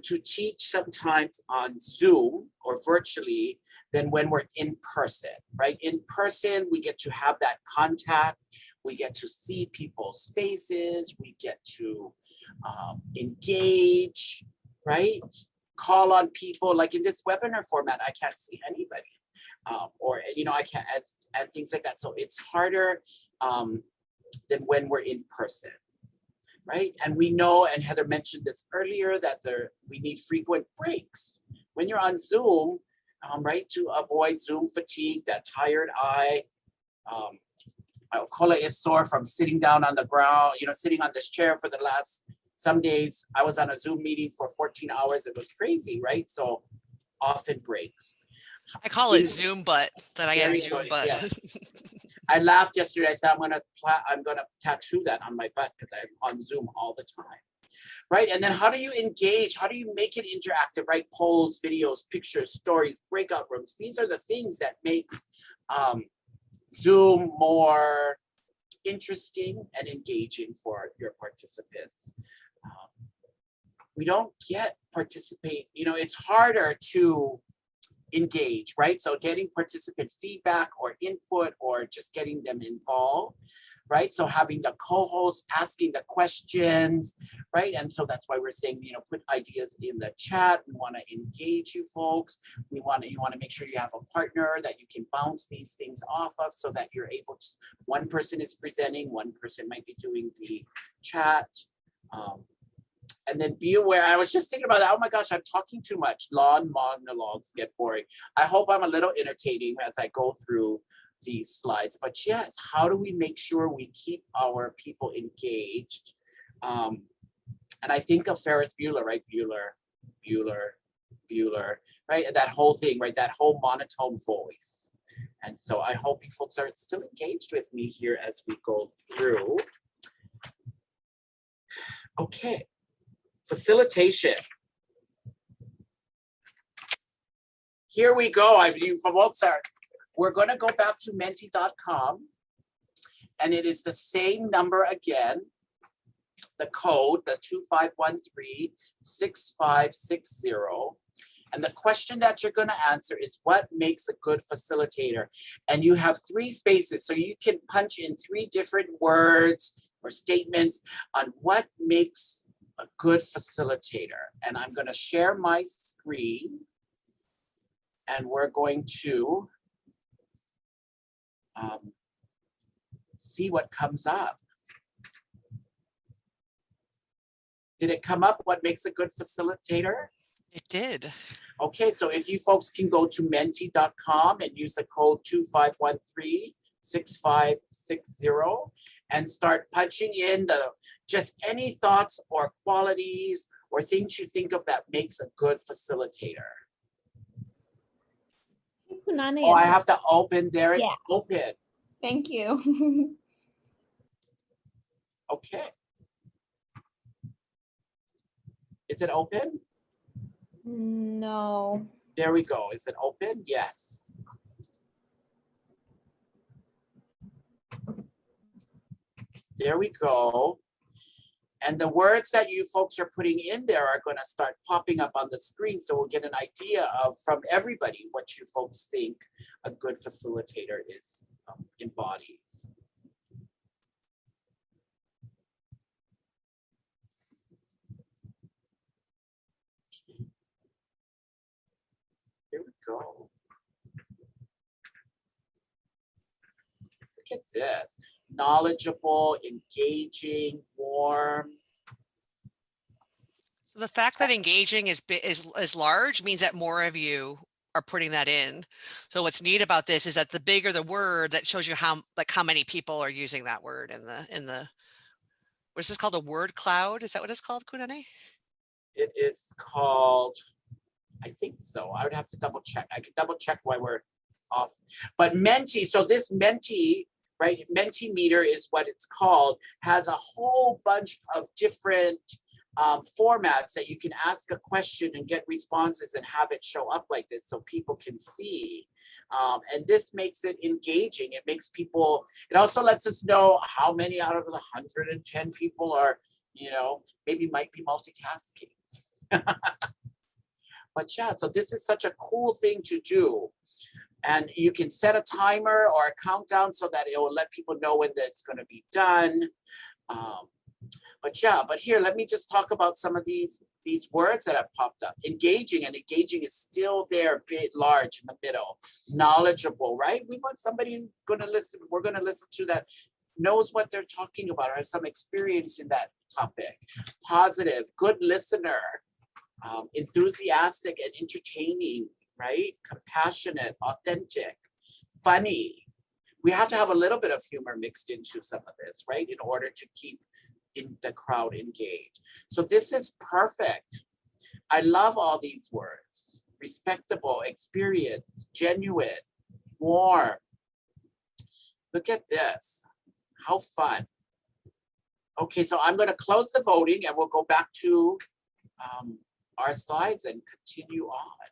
to teach sometimes on Zoom or virtually than when we're in person, right? In person, we get to have that contact. We get to see people's faces. We get to engage, right? Call on people. Like in this webinar format, I can't see anybody. Or, you know, I can't add things like that. So it's harder than when we're in person. Right? And we know, and Heather mentioned this earlier, that we need frequent breaks. When you're on Zoom, right, to avoid Zoom fatigue, that tired eye, my kola is sore from sitting down on the ground, sitting on this chair for the last, some days I was on a Zoom meeting for 14 hours. It was crazy, right? So often breaks. I call it Zoom butt, that I have Zoom butt. Yeah. I laughed yesterday. I said, I'm gonna tattoo that on my butt because I'm on Zoom all the time. Right, and then how do you engage? How do you make it interactive, right? Polls, videos, pictures, stories, breakout rooms. These are the things that makes Zoom more interesting and engaging for your participants. We don't participate, it's harder to engage, right? So getting participant feedback or input or just getting them involved, right? So having the co-host asking the questions, right? And so that's why we're saying, put ideas in the chat. We want to engage you folks. You want to make sure you have a partner that you can bounce these things off of so that you're able to, one person is presenting, one person might be doing the chat. And then be aware, I was just thinking about that. Oh my gosh, I'm talking too much. Long monologues get boring. I hope I'm a little entertaining as I go through these slides. But yes, how do we make sure we keep our people engaged? And I think of Ferris Bueller, right? Bueller, right? And that whole thing, right? That whole monotone voice. And so I hope you folks are still engaged with me here as we go through. Okay. Facilitation. Here we go. We're going to go back to menti.com, and it is the same number again. The code, the 2513-6560. And the question that you're going to answer is, what makes a good facilitator? And you have 3 spaces, so you can punch in 3 different words or statements on what makes a good facilitator. And I'm going to share my screen, and we're going to see what comes up. Did it come up? What makes a good facilitator? It did. Okay, so if you folks can go to menti.com and use the code 2513-6560 and start punching in just any thoughts or qualities or things you think of that makes a good facilitator. Oh, I have to open there. It's open. Thank you. Okay. Is it open? No. There we go. Is it open? Yes. There we go. And the words that you folks are putting in there are going to start popping up on the screen. So we'll get an idea of, from everybody, what you folks think a good facilitator is, embodies. Here we go. Look at this. Knowledgeable, engaging, warm. The fact that engaging is large means that more of you are putting that in. So what's neat about this is that the bigger the word, that shows you how many people are using that word in the what's this called, a word cloud? Is that what it's called, Kunane? It is called, I think so. I would have to double check. I could double check why we're off. But Menti, so this Menti, right? Mentimeter is what it's called, has a whole bunch of different formats that you can ask a question and get responses and have it show up like this so people can see. And this makes it engaging. It makes people, it also lets us know how many out of the 110 people are, maybe might be multitasking. But yeah, so this is such a cool thing to do. And you can set a timer or a countdown so that it will let people know when that's going to be done. But yeah, but here, let me just talk about some of these words that have popped up. Engaging, and engaging is still there, a bit large in the middle. Knowledgeable, right? We want somebody who's going to listen. We're going to listen to that, knows what they're talking about or has some experience in that topic. Positive, good listener, enthusiastic and entertaining, right? Compassionate, authentic, funny, we have to have a little bit of humor mixed into some of this, right? In order to keep the crowd engaged. So this is perfect. I love all these words. Respectable, experienced, genuine, warm. Look at this. How fun. Okay, so I'm going to close the voting and we'll go back to our slides and continue on.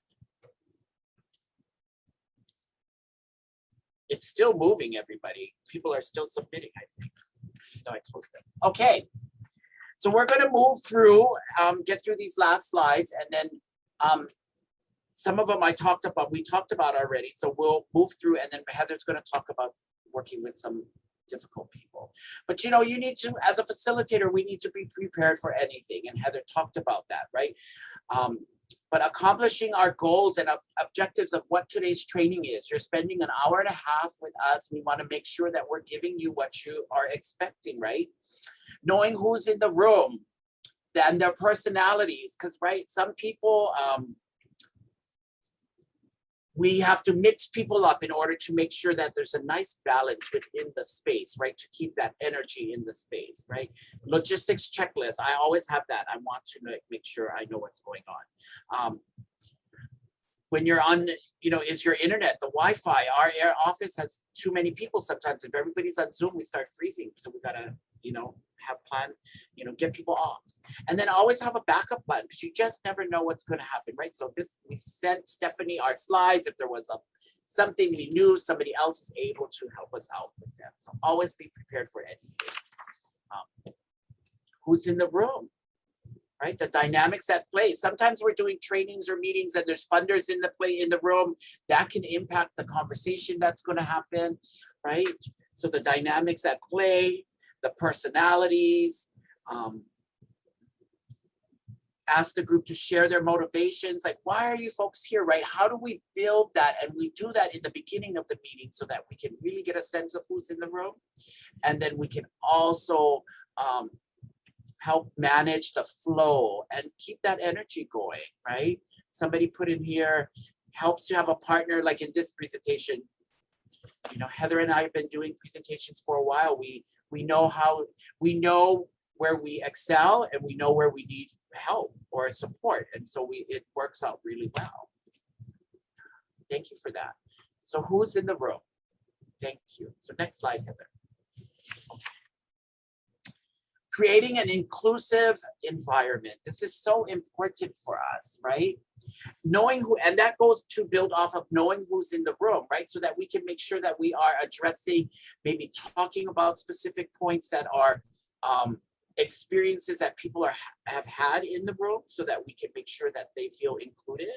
It's still moving, everybody. People are still submitting, I think. No, I closed them. Okay, so we're going to move through, get through these last slides, and then some of them we talked about already. So we'll move through, and then Heather's going to talk about working with some difficult people. But you know, you need to, as a facilitator, we need to be prepared for anything. And Heather talked about that, right? But accomplishing our goals and objectives of what today's training is. You're spending an hour and a half with us. We want to make sure that we're giving you what you are expecting, right? Knowing who's in the room, then their personalities, because, right, some people, we have to mix people up in order to make sure that there's a nice balance within the space, right? To keep that energy in the space, right? Logistics checklist, I always have that. I want to make sure I know what's going on. When you're on, you know, is your internet, the Wi-Fi, our office has too many people sometimes. If everybody's on Zoom, we start freezing. So we gotta, you know, have plan, you know, get people off. And then always have a backup plan because you just never know what's going to happen, right? So this, we sent Stephanie our slides. If there was something we knew, somebody else is able to help us out with that. So always be prepared for anything. Who's in the room, right? The dynamics at play. Sometimes we're doing trainings or meetings and there's funders in the room that can impact the conversation that's going to happen, right? So the dynamics at play, the personalities, ask the group to share their motivations, like, why are you folks here, right? How do we build that? And we do that in the beginning of the meeting so that we can really get a sense of who's in the room. And then we can also help manage the flow and keep that energy going, right? Somebody put in here, helps you have a partner, like in this presentation. You know, Heather and I have been doing presentations for a while. We know where we excel and we know where we need help or support. And so it works out really well. Thank you for that. So who's in the room? Thank you. So next slide, Heather. Okay. Creating an inclusive environment. This is so important for us, right? Knowing who, and that goes to build off of knowing who's in the room, right? So that we can make sure that we are addressing, maybe talking about specific points that are experiences that people have had in the room so that we can make sure that they feel included,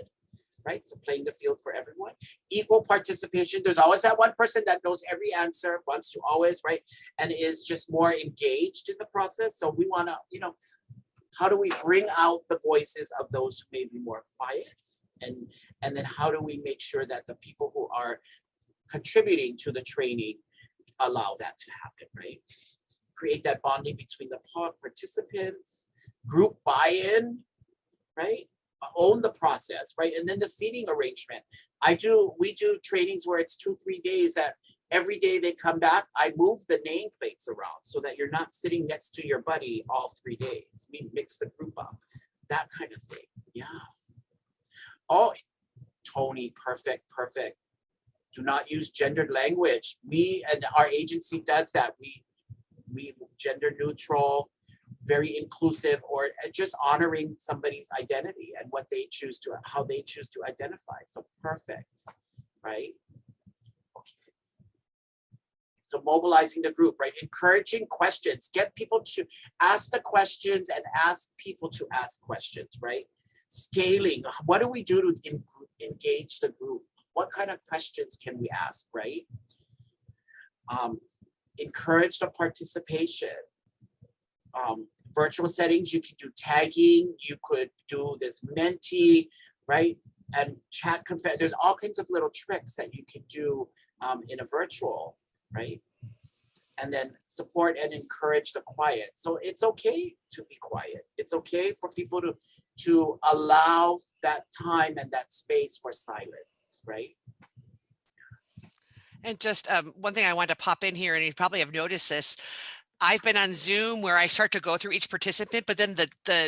right? So playing the field for everyone. Equal participation. There's always that one person that knows every answer, wants to always, right? And is just more engaged in the process. So we want to, you know, how do we bring out the voices of those who may be more quiet? And then how do we make sure that the people who are contributing to the training allow that to happen, right? Create that bonding between the participants, group buy-in, right? Own the process, right? And then the seating arrangement. We do trainings where it's 2-3 days that every day they come back, I move the nameplates around so that you're not sitting next to your buddy all 3 days. We mix the group up, that kind of thing. Yeah. Oh, Tony, perfect. Do not use gendered language. We and our agency does that. We gender neutral, very inclusive, or just honoring somebody's identity and what they choose to, how they choose to identify. So perfect, right? Okay. So mobilizing the group, right? Encouraging questions, get people to ask the questions and ask people to ask questions, right? Scaling, what do we do to engage the group? What kind of questions can we ask, right? Encourage the participation. Virtual settings, you can do tagging, you could do this Menti, right? And chat confess. There's all kinds of little tricks that you can do in a virtual, right? And then support and encourage the quiet. So it's okay to be quiet. It's okay for people to allow that time and that space for silence, right? And just one thing I wanted to pop in here, and you probably have noticed this. I've been on Zoom where I start to go through each participant, but then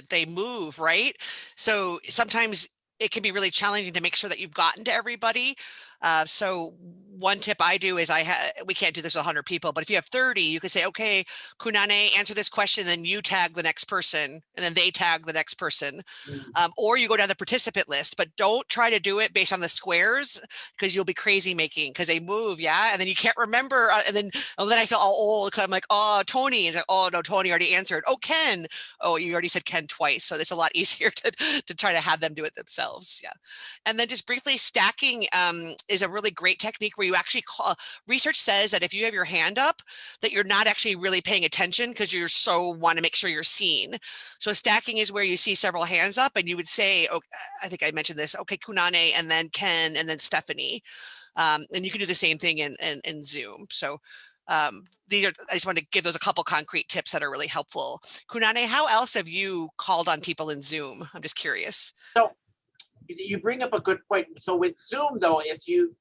they move, right? So sometimes it can be really challenging to make sure that you've gotten to everybody. So one tip I do is we can't do this with 100 people, but if you have 30, you could say, okay, Kunane, answer this question, then you tag the next person, and then they tag the next person. Or you go down the participant list, but don't try to do it based on the squares because you'll be crazy making because they move, yeah, and then you can't remember, and then I feel all old because I'm like, oh, Tony, and oh no, Tony already answered. Oh, Ken, oh, you already said Ken twice, so it's a lot easier to try to have them do it themselves, yeah. And then just briefly, stacking is a really great technique where you actually call. Research says that if you have your hand up, that you're not actually really paying attention because you're so want to make sure you're seen. So stacking is where you see several hands up and you would say, okay, I think I mentioned this, okay, Kunane, and then Ken, and then Stephanie. And you can do the same thing in Zoom. So I just wanted to give those a couple concrete tips that are really helpful. Kunane, how else have you called on people in Zoom? I'm just curious. So you bring up a good point. So with Zoom though, if you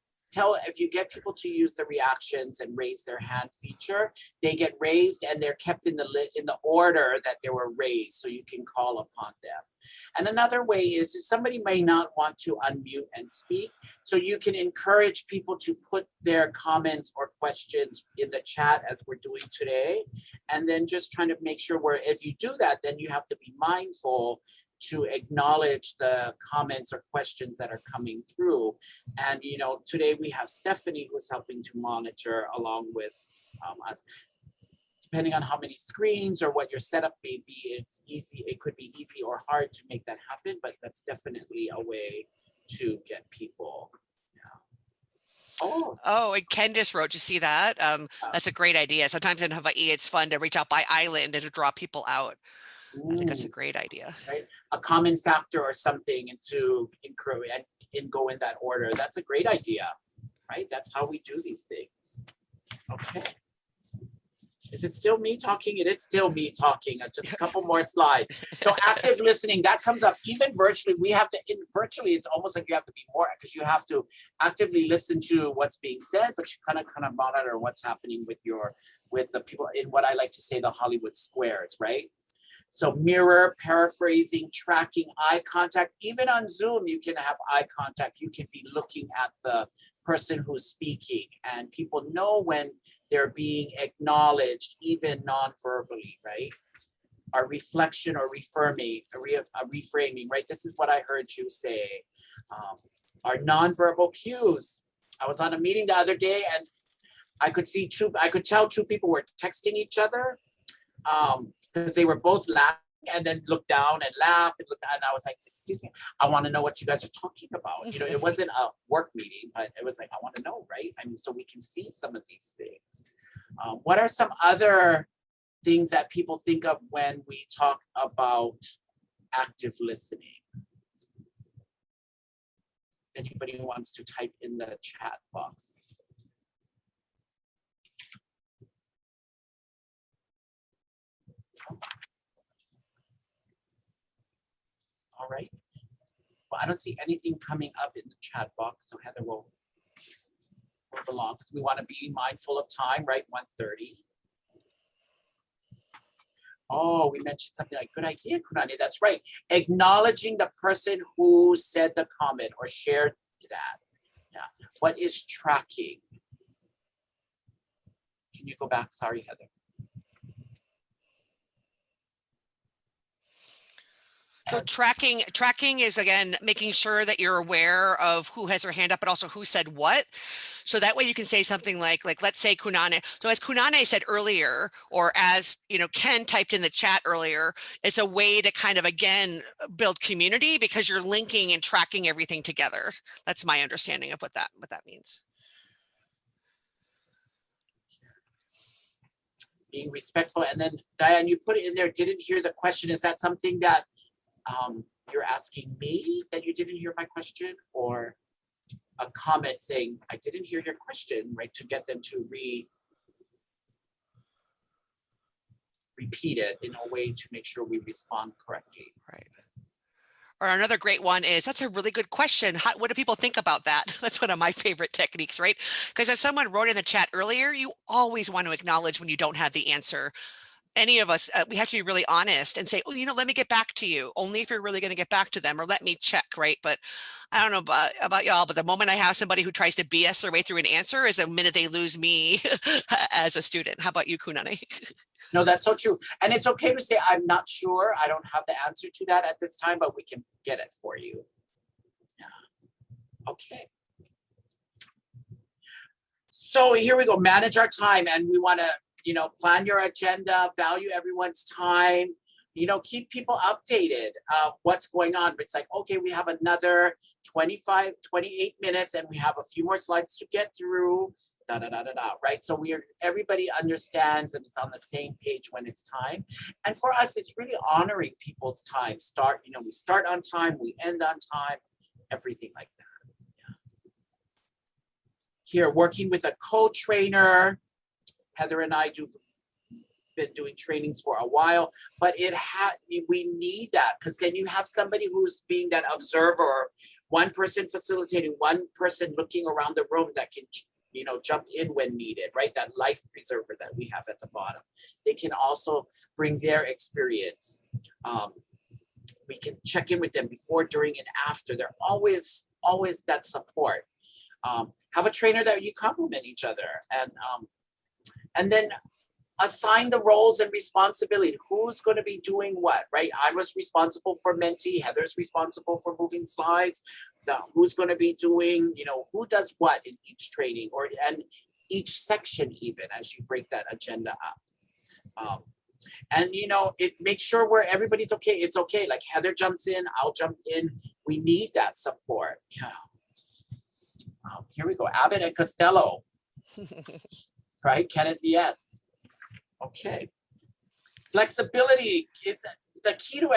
get people to use the reactions and raise their hand feature, they get raised and they're kept in the order that they were raised, so you can call upon them. And another way is if somebody may not want to unmute and speak, so you can encourage people to put their comments or questions in the chat as we're doing today, and then just trying to make sure if you do that, then you have to be mindful to acknowledge the comments or questions that are coming through. And today we have Stephanie who's helping to monitor along with us. Depending on how many screens or what your setup may be, it's easy. It could be easy or hard to make that happen, but that's definitely a way to get people. Oh, and Ken just wrote, you see that? That's a great idea. Sometimes in Hawaii, it's fun to reach out by island and to draw people out. I think that's a great idea. Right, a common factor or something, and to encourage and go in that order. That's a great idea, right? That's how we do these things. Okay. Is it still me talking? It is still me talking. Just a couple more slides. So active listening, that comes up even virtually. We have to, virtually, it's almost like you have to be more, because you have to actively listen to what's being said, but you kind of monitor what's happening with the people in what I like to say the Hollywood squares, right? So mirror, paraphrasing, tracking, eye contact. Even on Zoom, you can have eye contact. You can be looking at the person who's speaking, and people know when they're being acknowledged, even non-verbally, right? Our reflection or reframing, right? This is what I heard you say. Our non-verbal cues. I was on a meeting the other day, and I could tell two people were texting each other, because they were both laughing and then looked down and laughed and looked, and I was like, excuse me, I want to know what you guys are talking about. It wasn't a work meeting, but it was like, I want to know, right? I mean, so we can see some of these things. What are some other things that people think of when we talk about active listening? If anybody wants to type in the chat box. All right. Well, I don't see anything coming up in the chat box, so Heather will move along because we want to be mindful of time, right? 1:30. Oh, we mentioned something like, good idea, Kunani. That's right. Acknowledging the person who said the comment or shared that. Yeah. What is tracking? Can you go back? Sorry, Heather. So tracking is, again, making sure that you're aware of who has their hand up, but also who said what. So that way you can say something like let's say Kunane. So as Kunane said earlier, or as Ken typed in the chat earlier, it's a way to kind of, again, build community because you're linking and tracking everything together. That's my understanding of what that means. Being respectful. And then Diane, you put it in there, didn't hear the question. Is that something that you're asking me, that you didn't hear my question, or a comment saying I didn't hear your question, right? To get them to repeat it in a way to make sure we respond correctly. Right. Or another great one is, that's a really good question. What do people think about that? That's one of my favorite techniques, right? Because as someone wrote in the chat earlier, you always want to acknowledge when you don't have the answer. Any of us, we have to be really honest and say, oh, let me get back to you, only if you're really going to get back to them, or let me check, right? But I don't know about y'all, but the moment I have somebody who tries to BS their way through an answer is the minute they lose me as a student. How about you, Kunani? No, that's so true. And it's okay to say, I'm not sure. I don't have the answer to that at this time, but we can get it for you. Yeah. Okay. So here we go, manage our time. And we want to, plan your agenda, value everyone's time, keep people updated what's going on. But it's like, okay, we have another 28 minutes and we have a few more slides to get through, right? So everybody understands and it's on the same page when it's time. And for us, it's really honoring people's time. We start on time, we end on time, everything like that. Yeah. Here, working with a co-trainer. Heather and I been doing trainings for a while, but we need that, because then you have somebody who's being that observer, one person facilitating, one person looking around the room that can, jump in when needed, right? That life preserver that we have at the bottom. They can also bring their experience. We can check in with them before, during, and after. They're always that support. Have a trainer that you complement each other, and then assign the roles and responsibility. Who's going to be doing what, right? I was responsible for Menti. Heather's responsible for moving slides. Who's going to be doing, who does what in each training, and each section, even as you break that agenda up. And it makes sure where everybody's okay. It's okay. Like Heather jumps in, I'll jump in. We need that support. Yeah. Here we go. Abbott and Costello. Right, Kenneth, yes. Okay. Flexibility is the key to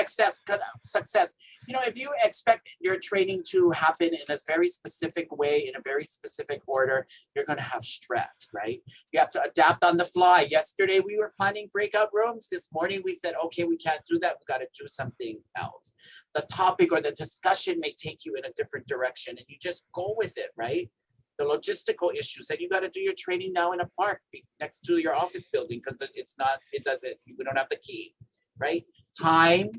success. If you expect your training to happen in a very specific way, in a very specific order, you're going to have stress, right? You have to adapt on the fly. Yesterday, we were planning breakout rooms. This morning, we said, okay, we can't do that. We got to do something else. The topic or the discussion may take you in a different direction, and you just go with it, right? The logistical issues that you got to do your training now in a park next to your office building, because we don't have the key, right? Time.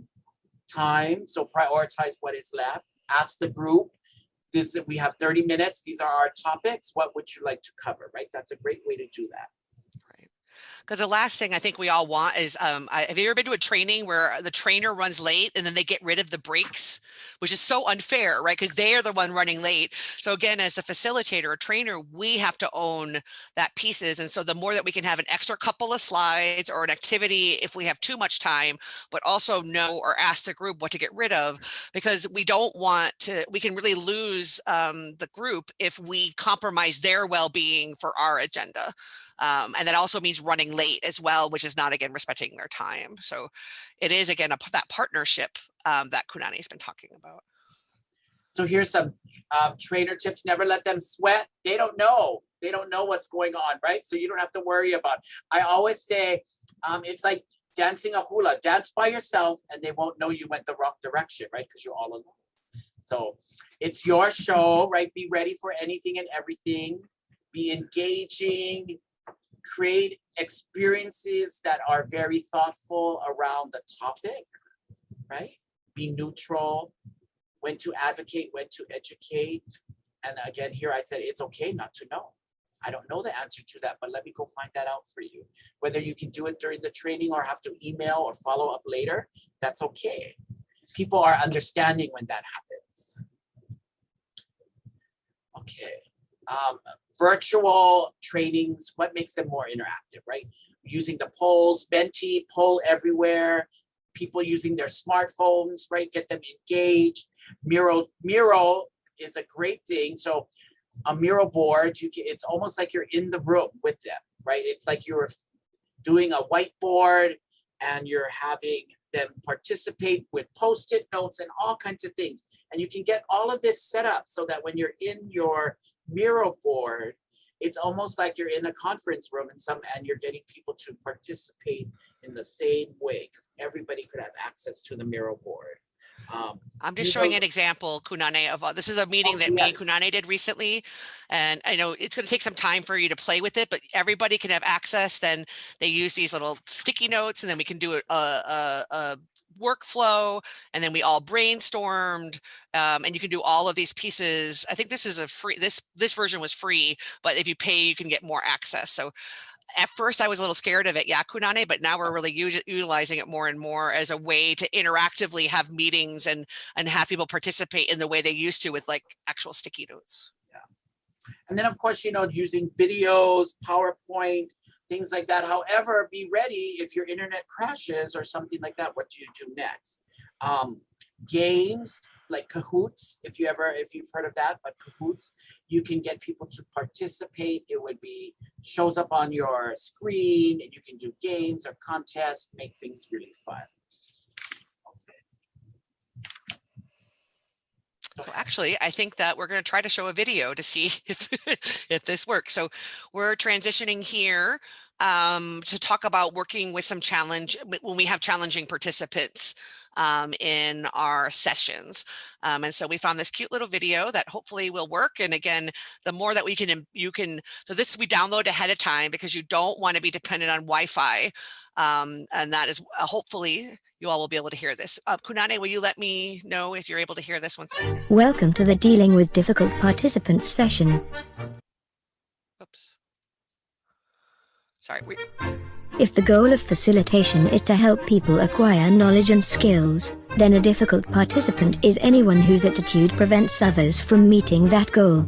So prioritize what is left. Ask the group. We have 30 minutes. These are our topics. What would you like to cover, right? That's a great way to do that. Because the last thing I think we all want is, have you ever been to a training where the trainer runs late and then they get rid of the breaks, which is so unfair, right? Because they are the one running late. So again, as the facilitator or trainer, we have to own that pieces. And so the more that we can have an extra couple of slides or an activity if we have too much time, but also know or ask the group what to get rid of, because we don't want to, we can really lose the group if we compromise their well-being for our agenda. And that also means running late as well, which is not, again, respecting their time. So it is, again, that partnership that Kunani has been talking about. So here's some trainer tips. Never let them sweat. They don't know. They don't know what's going on, right? So you don't have to worry about it. I always say it's like dancing a hula. Dance by yourself and they won't know you went the wrong direction, right? Because you're all alone. So it's your show, right? Be ready for anything and everything. Be engaging. Create experiences that are very thoughtful around the topic, right? Be neutral, when to advocate, when to educate. And again, here I said, it's okay not to know. I don't know the answer to that, but let me go find that out for you. Whether you can do it during the training or have to email or follow up later, that's okay. People are understanding when that happens. Okay. Virtual trainings, what makes them more interactive, right? Using the polls, Menti, poll everywhere, people using their smartphones, right? Get them engaged. Miro is a great thing. So a Miro board, it's almost like you're in the room with them, right? It's like you're doing a whiteboard and you're having them participate with Post-it notes and all kinds of things. And you can get all of this set up so that when you're in your Miro board, it's almost like you're in a conference room and you're getting people to participate in the same way, because everybody could have access to the Miro board. I'm just these showing are- an example, Kunane, of this is a meeting that me and Kunane did recently. And I know it's going to take some time for you to play with it, but everybody can have access. Then they use these little sticky notes, and then we can do a workflow, and then we all brainstormed, and you can do all of these pieces. I think this is a free, this version was free, but if you pay, you can get more access. So at first I was a little scared of it, yeah, Kunane, but now we're really utilizing it more and more as a way to interactively have meetings and have people participate in the way they used to with like actual sticky notes. Yeah. And then of course, you know, using videos, PowerPoint, things like that. However, be ready if your internet crashes or something like that. What do you do next? Games like Kahoots, if you've heard of that, but Kahoots, you can get people to participate. It would be shows up on your screen, and you can do games or contests, make things really fun. So actually, I think that we're going to try to show a video to see if if this works. So we're transitioning here to talk about working with some challenge when we have challenging participants in our sessions. And so we found this cute little video that hopefully will work. And again, the more that we can, so this we download ahead of time because you don't want to be dependent on Wi-Fi. And that is hopefully you all will be able to hear this. Kunane, will you let me know if you're able to hear this one second? Welcome to the Dealing with Difficult Participants session. Oops. Sorry. If the goal of facilitation is to help people acquire knowledge and skills, then a difficult participant is anyone whose attitude prevents others from meeting that goal.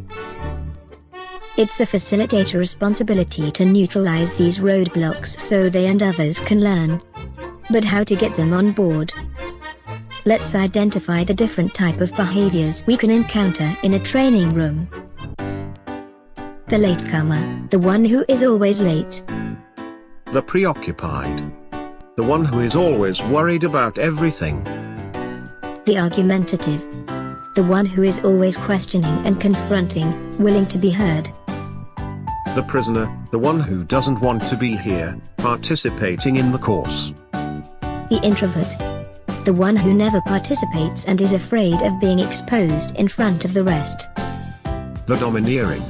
It's the facilitator responsibility to neutralize these roadblocks so they and others can learn. But how to get them on board? Let's identify the different type of behaviors we can encounter in a training room. The latecomer, the one who is always late. The preoccupied, the one who is always worried about everything. The argumentative, the one who is always questioning and confronting, willing to be heard. The prisoner, the one who doesn't want to be here, participating in the course. The introvert, the one who never participates and is afraid of being exposed in front of the rest. The domineering,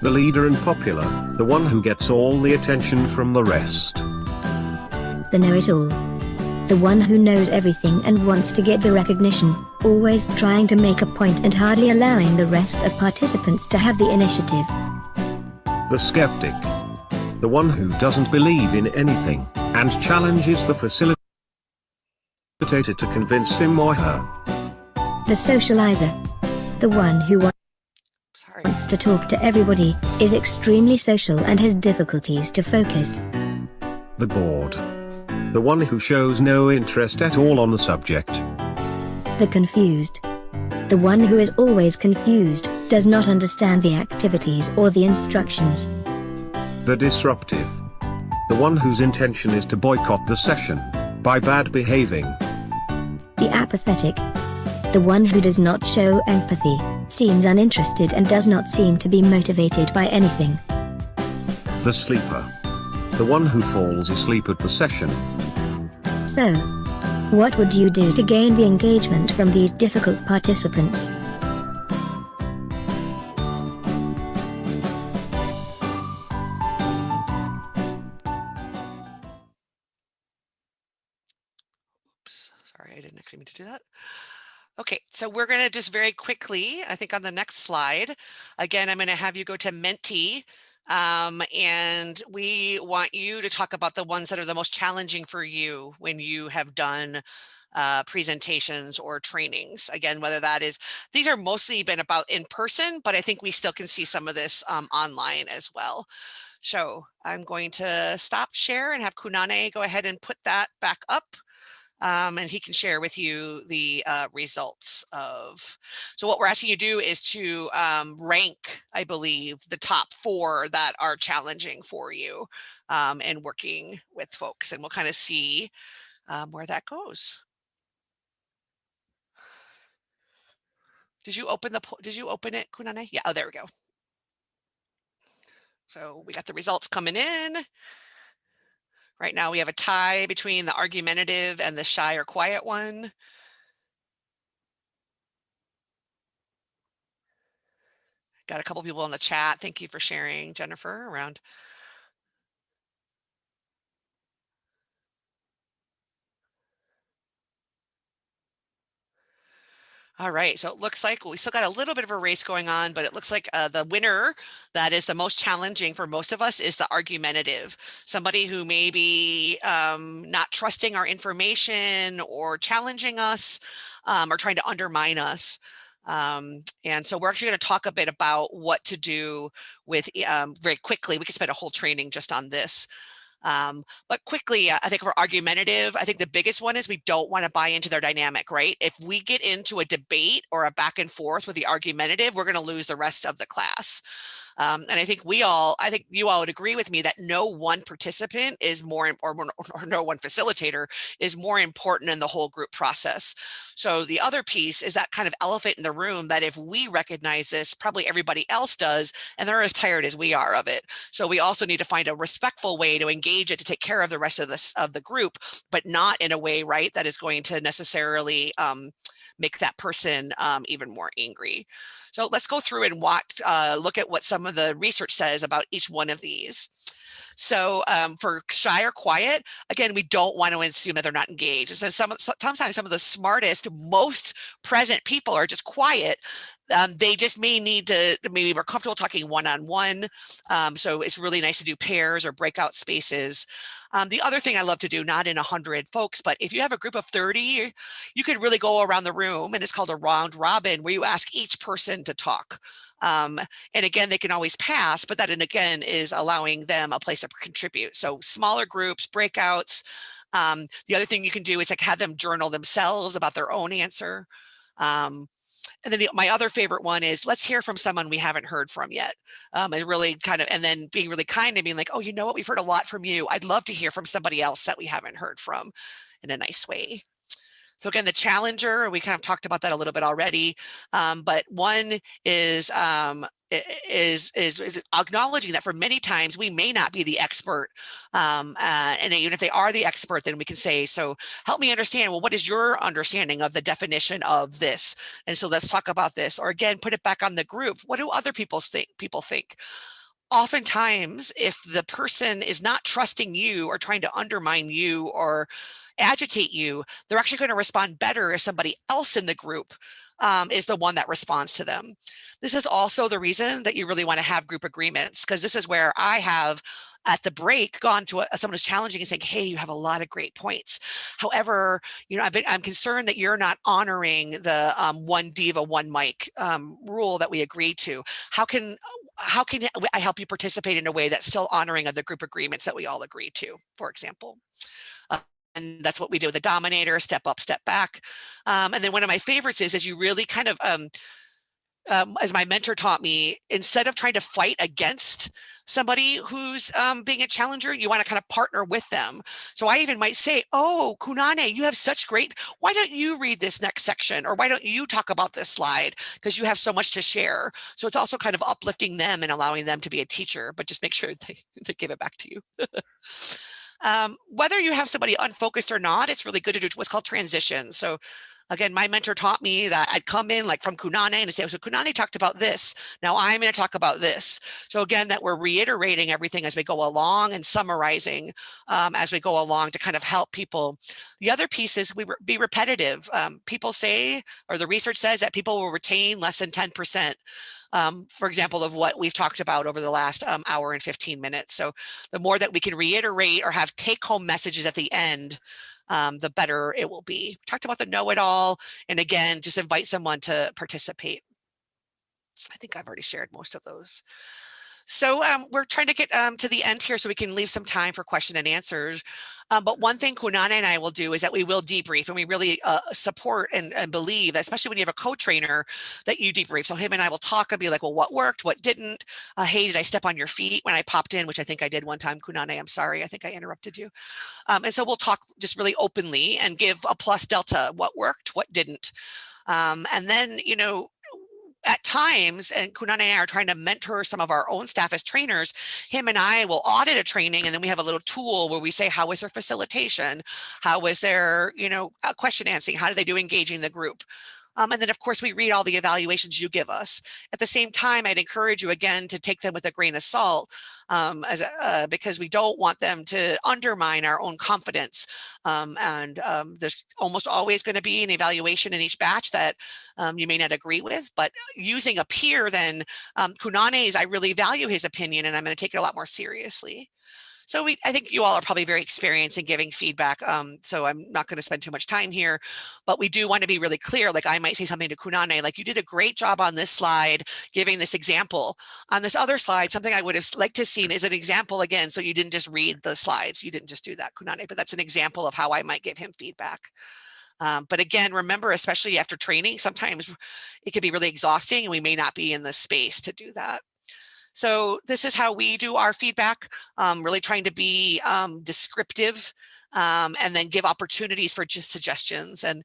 the leader and popular, the one who gets all the attention from the rest. The know-it-all, the one who knows everything and wants to get the recognition, always trying to make a point and hardly allowing the rest of participants to have the initiative. The skeptic, the one who doesn't believe in anything, and challenges the facilitator to convince him or her. The socializer, the one who wants to talk to everybody, is extremely social and has difficulties to focus. The bored, the one who shows no interest at all on the subject. The confused, the one who is always confused, does not understand the activities or the instructions. The disruptive, the one whose intention is to boycott the session by bad behaving. The apathetic, the one who does not show empathy, seems uninterested and does not seem to be motivated by anything. The sleeper, the one who falls asleep at the session. So, what would you do to gain the engagement from these difficult participants? Sorry, I didn't actually mean to do that. Okay, so we're going to just very quickly, I think on the next slide, again, I'm going to have you go to Menti, and we want you to talk about the ones that are the most challenging for you when you have done presentations or trainings. Again, whether that is, these are mostly been about in person, but I think we still can see some of this online as well. So I'm going to stop share and have Kunane go ahead and put that back up. And he can share with you the results of. So what we're asking you to do is to rank, I believe, the top 4 that are challenging for you and working with folks. And we'll kind of see where that goes. Did you open it, Kunane? Yeah, oh, there we go. So we got the results coming in. Right now we have a tie between the argumentative and the shy or quiet one. got a couple people in the chat. Thank you for sharing, Jennifer, around. All right, so it looks like we still got a little bit of a race going on, but it looks like the winner that is the most challenging for most of us is the argumentative. Somebody who may be not trusting our information or challenging us or trying to undermine us. And so we're actually going to talk a bit about what to do with very quickly. We could spend a whole training just on this. But quickly, I think for argumentative, I think the biggest one is we don't want to buy into their dynamic, right? If we get into a debate or a back and forth with the argumentative, we're going to lose the rest of the class. And I think you all would agree with me that no one participant is more, or no one facilitator is more important in the whole group process. So the other piece is that kind of elephant in the room that if we recognize this, probably everybody else does, and they're as tired as we are of it. So we also need to find a respectful way to engage it, to take care of the rest of the group, but not in a way, right, that is going to necessarily make that person even more angry. So let's go through and look at what some of the research says about each one of these. So for shy or quiet, again, we don't want to assume that they're not engaged. So sometimes some of the smartest, most present people are just quiet. They just may need to maybe more comfortable talking one-on-one. So it's really nice to do pairs or breakout spaces. The other thing I love to do, not in 100 folks, but if you have a group of 30, you could really go around the room, and it's called a round robin, where you ask each person to talk. And again, they can always pass, but that, and again, is allowing them a place to contribute. So smaller groups, breakouts. The other thing you can do is like have them journal themselves about their own answer. And then my other favorite one is let's hear from someone we haven't heard from yet. And really kind of, and then being really kind and being like, oh, you know what, we've heard a lot from you. I'd love to hear from somebody else that we haven't heard from, in a nice way. So again, the challenger, we kind of talked about that a little bit already, but one is acknowledging that for many times we may not be the expert, and even if they are the expert, then we can say, so help me understand, well, what is your understanding of the definition of this? And so let's talk about this, or again, put it back on the group. What do other people think? Oftentimes, if the person is not trusting you or trying to undermine you or agitate you, they're actually going to respond better if somebody else in the group is the one that responds to them. This is also the reason that you really want to have group agreements, because this is where I have at the break gone to someone who's challenging and saying, hey, you have a lot of great points. However, you know, I'm concerned that you're not honoring the one diva, one mic rule that we agreed to. How can I help you participate in a way that's still honoring of the group agreements that we all agreed to, for example? And that's what we do with the dominator, step up, step back. And then one of my favorites is you really kind of, as my mentor taught me, instead of trying to fight against somebody who's being a challenger, you want to kind of partner with them. So I even might say, oh, Kunane, you have such great, why don't you read this next section? Or why don't you talk about this slide? Because you have so much to share. So it's also kind of uplifting them and allowing them to be a teacher, but just make sure they give it back to you. Whether you have somebody unfocused or not, it's really good to do what's called transitions. So again, my mentor taught me that I'd come in like from Kunane and say, so Kunane talked about this. Now I'm going to talk about this. So again, that we're reiterating everything as we go along and summarizing as we go along to kind of help people. The other piece is we be repetitive. People say, or the research says that people will retain less than 10%. For example, of what we've talked about over the last hour and 15 minutes. So the more that we can reiterate or have take-home messages at the end, the better it will be. We talked about the know-it-all, and again, just invite someone to participate. I think I've already shared most of those. So we're trying to get to the end here so we can leave some time for question and answers. But one thing Kunane and I will do is that we will debrief, and we really support and believe, especially when you have a co-trainer, that you debrief. So him and I will talk and be like, well, what worked, what didn't? Hey, did I step on your feet when I popped in, which I think I did one time, Kunane, I'm sorry, I think I interrupted you. And so we'll talk just really openly and give a plus delta, what worked, what didn't. And then, you know, at times, and Kunane and I are trying to mentor some of our own staff as trainers, him and I will audit a training, and then we have a little tool where we say, how was their facilitation? How was their, you know, question answering? How did they do engaging the group? And then of course we read all the evaluations you give us. At the same time, I'd encourage you again to take them with a grain of salt, because we don't want them to undermine our own confidence. There's almost always going to be an evaluation in each batch that you may not agree with, but using a peer then, Kunane's, I really value his opinion and I'm going to take it a lot more seriously. So I think you all are probably very experienced in giving feedback. So I'm not going to spend too much time here, but we do want to be really clear. Like I might say something to Kunane, like you did a great job on this slide, giving this example. On this other slide, something I would have liked to seen is an example again. So you didn't just read the slides. You didn't just do that, Kunane, but that's an example of how I might give him feedback. But again, remember, especially after training, sometimes it can be really exhausting and we may not be in the space to do that. So this is how we do our feedback, really trying to be descriptive and then give opportunities for just suggestions. And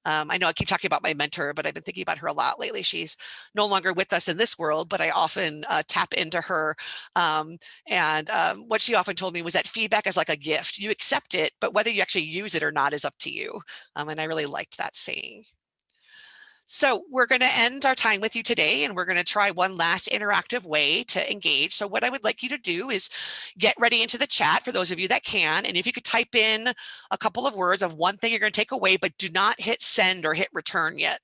I know I keep talking about my mentor, but I've been thinking about her a lot lately. She's no longer with us in this world, but I often tap into her. What she often told me was that feedback is like a gift. You accept it, but whether you actually use it or not is up to you. And I really liked that saying. So we're going to end our time with you today, and we're going to try one last interactive way to engage. So what I would like you to do is get ready into the chat for those of you that can. And if you could type in a couple of words of one thing you're going to take away, but do not hit send or hit return yet.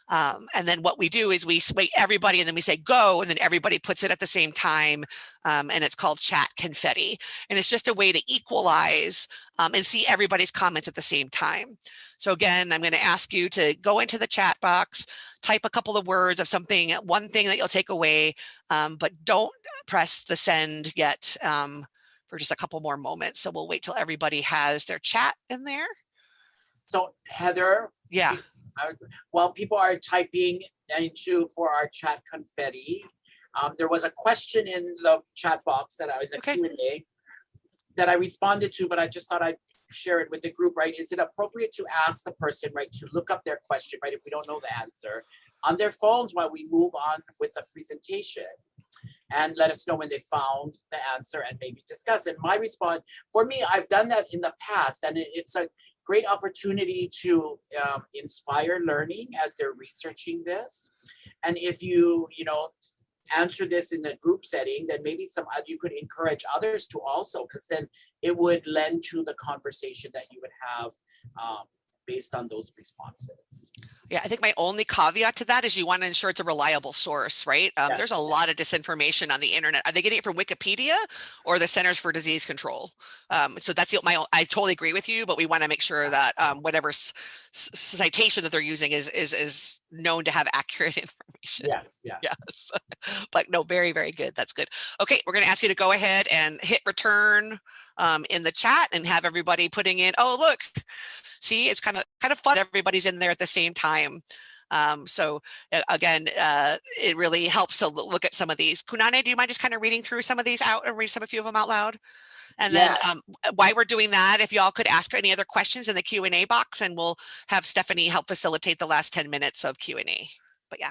And then what we do is we wait everybody and then we say go, and then everybody puts it at the same time. And it's called chat confetti. And it's just a way to equalize and see everybody's comments at the same time. So again, I'm going to ask you to go into the chat box, type a couple of words of something, one thing that you'll take away, but don't press the send yet for just a couple more moments. So we'll wait till everybody has their chat in there. So Heather, yeah. While people are typing into for our chat confetti, there was a question in the chat box that in the Q&A that I responded to, but I just thought I'd share it with the group, right? Is it appropriate to ask the person, right, to look up their question, right, if we don't know the answer, on their phones while we move on with the presentation? And let us know when they found the answer and maybe discuss it. My response, for me, I've done that in the past, and it's a great opportunity to inspire learning as they're researching this. And if you answer this in a group setting, then maybe you could encourage others to also, because then it would lend to the conversation that you would have based on those responses. Yeah, I think my only caveat to that is you want to ensure it's a reliable source, right? Yes. There's a lot of disinformation on the internet. Are they getting it from Wikipedia or the Centers for Disease Control? So that's I totally agree with you, but we want to make sure that whatever citation that they're using is known to have accurate information. Yes, yeah. Yes. But no, very, very good. That's good. Okay, we're going to ask you to go ahead and hit return in the chat and have everybody putting in, oh, look, see, it's kind of fun. Everybody's in there at the same time. So again, it really helps to look at some of these. Kunane, do you mind just kind of reading through some of these out and read some a few of them out loud? And then while we're doing that, if y'all could ask any other questions in the Q&A box, and we'll have Stephanie help facilitate the last 10 minutes of Q&A. But yeah.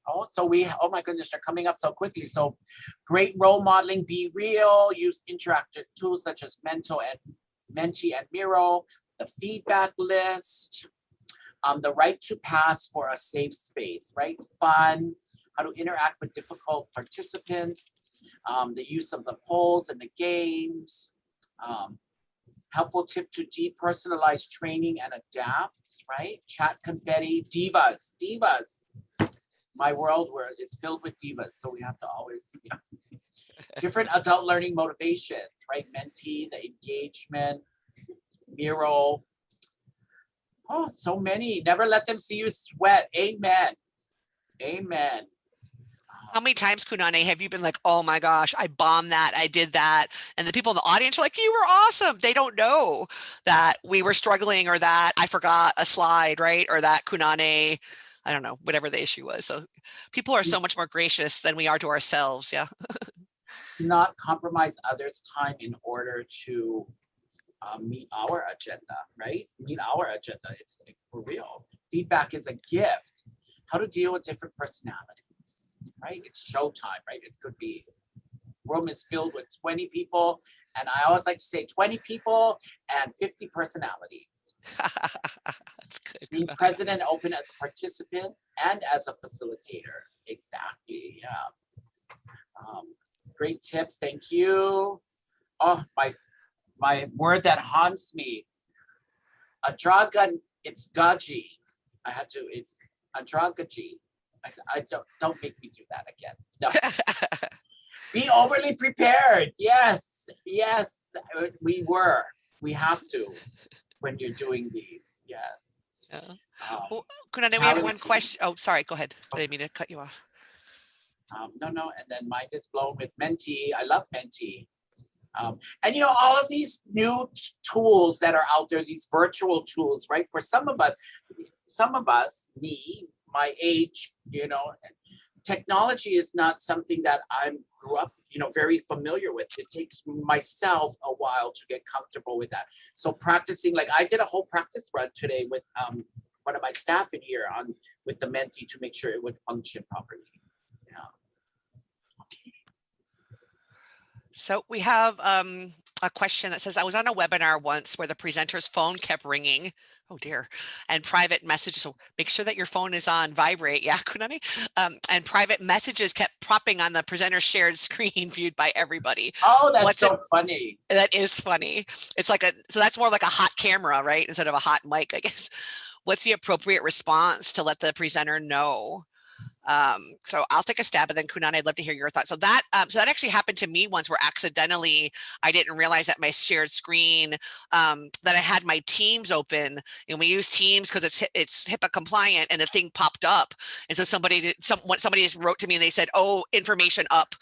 Oh, so oh my goodness, they're coming up so quickly. So great role modeling, be real, use interactive tools such as Menti and Miro, the feedback list, the right to pass for a safe space, right? Fun, how to interact with difficult participants, the use of the polls and the games, helpful tip to depersonalize training and adapt, right? Chat confetti, divas. My world where it's filled with divas, so we have to always, different adult learning motivations, right? Menti, the engagement, Miro. Oh, so many. Never let them see you sweat. Amen. Amen. How many times, Kunane, have you been like, oh my gosh, I bombed that, I did that, and the people in the audience are like, you were awesome. They don't know that we were struggling, or that I forgot a slide, right? Or that Kunane, I don't know, whatever the issue was. So people are so much more gracious than we are to ourselves. Yeah. Not compromise others' time in order to meet our agenda, right? Meet our agenda. It's like, for real. Feedback is a gift. How to deal with different personalities, right? It's showtime, right? It could be room is filled with 20 people. And I always like to say 20 people and 50 personalities. That's Being present and open as a participant and as a facilitator. Exactly. Yeah. Great tips. Thank you. Oh, my word that haunts me. A dragon, it's gaji. It's a dragaji. I don't make me do that again. No. Be overly prepared. Yes, we have to when you're doing these. Yes. Well, Kunane, we have one question. Oh, sorry, go ahead. I didn't mean to cut you off. No, and then mine is blown with Menti. I love Menti. And all of these new tools that are out there, these virtual tools, right? For some of us, me, my age, technology is not something that I grew up, very familiar with. It takes myself a while to get comfortable with that. So practicing, like I did a whole practice run today with one of my staff in here with the Menti to make sure it would function properly. Yeah. Okay. So we have a question that says, I was on a webinar once where the presenter's phone kept ringing. Oh dear. And private messages. So make sure that your phone is on vibrate. Yeah, Kunani. And private messages kept popping on the presenter's shared screen viewed by everybody. Oh, that's funny. That is funny. It's like so that's more like a hot camera, right? Instead of a hot mic, I guess. What's the appropriate response to let the presenter know? So I'll take a stab, and then Kunani, I'd love to hear your thoughts. So that actually happened to me once, where accidentally I didn't realize that my shared screen that I had my Teams open, and we use Teams because it's HIPAA compliant, and the thing popped up, and so somebody just wrote to me and they said, "Oh, information up,"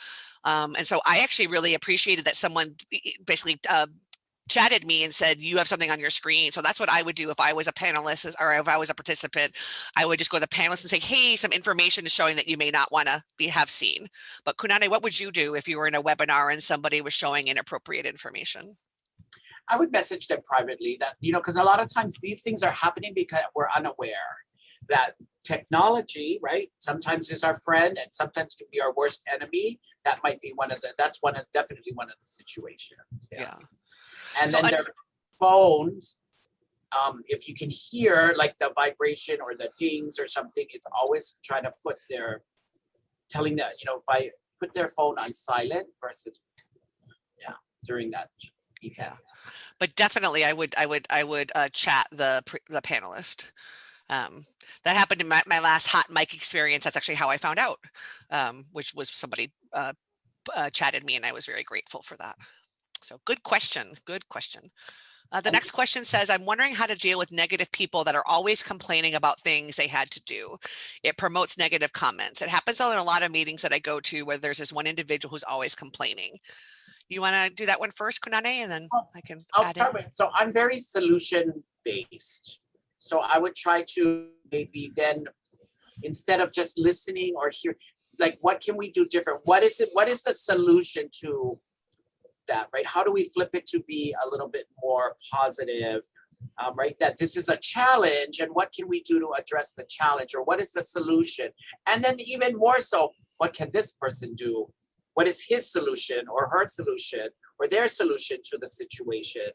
and so I actually really appreciated that someone basically chatted me and said, you have something on your screen. So that's what I would do if I was a panelist, or if I was a participant. I would just go to the panelist and say, hey, some information is showing that you may not want to have seen. But Kunane, what would you do if you were in a webinar and somebody was showing inappropriate information? I would message them privately that, because a lot of times these things are happening because we're unaware that technology, right, sometimes is our friend and sometimes can be our worst enemy. That might be definitely one of the situations. Yeah. And then their phones, if you can hear like the vibration or the dings or something, it's always trying to put telling that, put their phone on silent versus, during that event. Yeah. But definitely I would chat the panelist. That happened in my last hot mic experience. That's actually how I found out, which was somebody chatted me, and I was very grateful for that. So good question. Good question. The next question says, I'm wondering how to deal with negative people that are always complaining about things they had to do. It promotes negative comments. It happens in a lot of meetings that I go to where there's this one individual who's always complaining. You want to do that one first, Kunane, and then I'll start with. So I'm very solution based. So I would try to maybe then, instead of just listening or hear, like, what can we do different? What is it? What is the solution to that, right? How do we flip it to be a little bit more positive, right? That this is a challenge, and what can we do to address the challenge, or what is the solution? And then even more so, what can this person do? What is his solution or her solution or their solution to the situation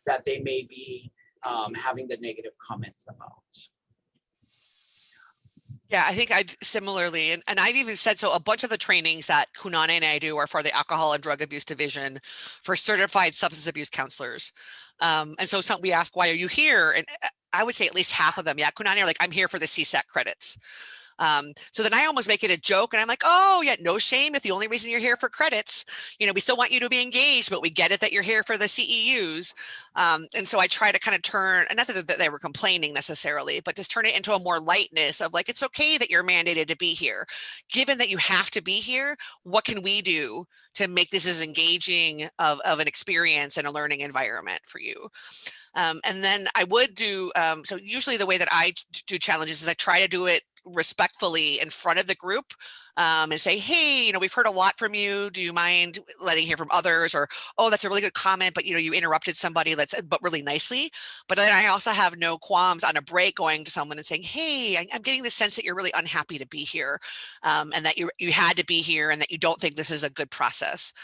that they may be having the negative comments about? Yeah, I think I'd similarly, and I've even said, so a bunch of the trainings that Kunane and I do are for the Alcohol and Drug Abuse Division for certified substance abuse counselors. And so we ask, why are you here? And I would say at least half of them, yeah, Kunane are like, I'm here for the CSAC credits. So then I almost make it a joke, and I'm like, oh yeah, no shame if the only reason you're here for credits, we still want you to be engaged, but we get it that you're here for the CEUs. And so I try to kind of turn, and not that they were complaining necessarily, but just turn it into a more lightness of like, it's okay that you're mandated to be here. Given that you have to be here, what can we do to make this as engaging of an experience and a learning environment for you? And then I would do, so usually the way that I do challenges is I try to do it respectfully in front of the group, and say, hey, we've heard a lot from you. Do you mind letting hear from others? Or, oh, that's a really good comment, but you interrupted somebody, but really nicely. But then I also have no qualms on a break going to someone and saying, hey, I'm getting the sense that you're really unhappy to be here, and that you had to be here, and that you don't think this is a good process.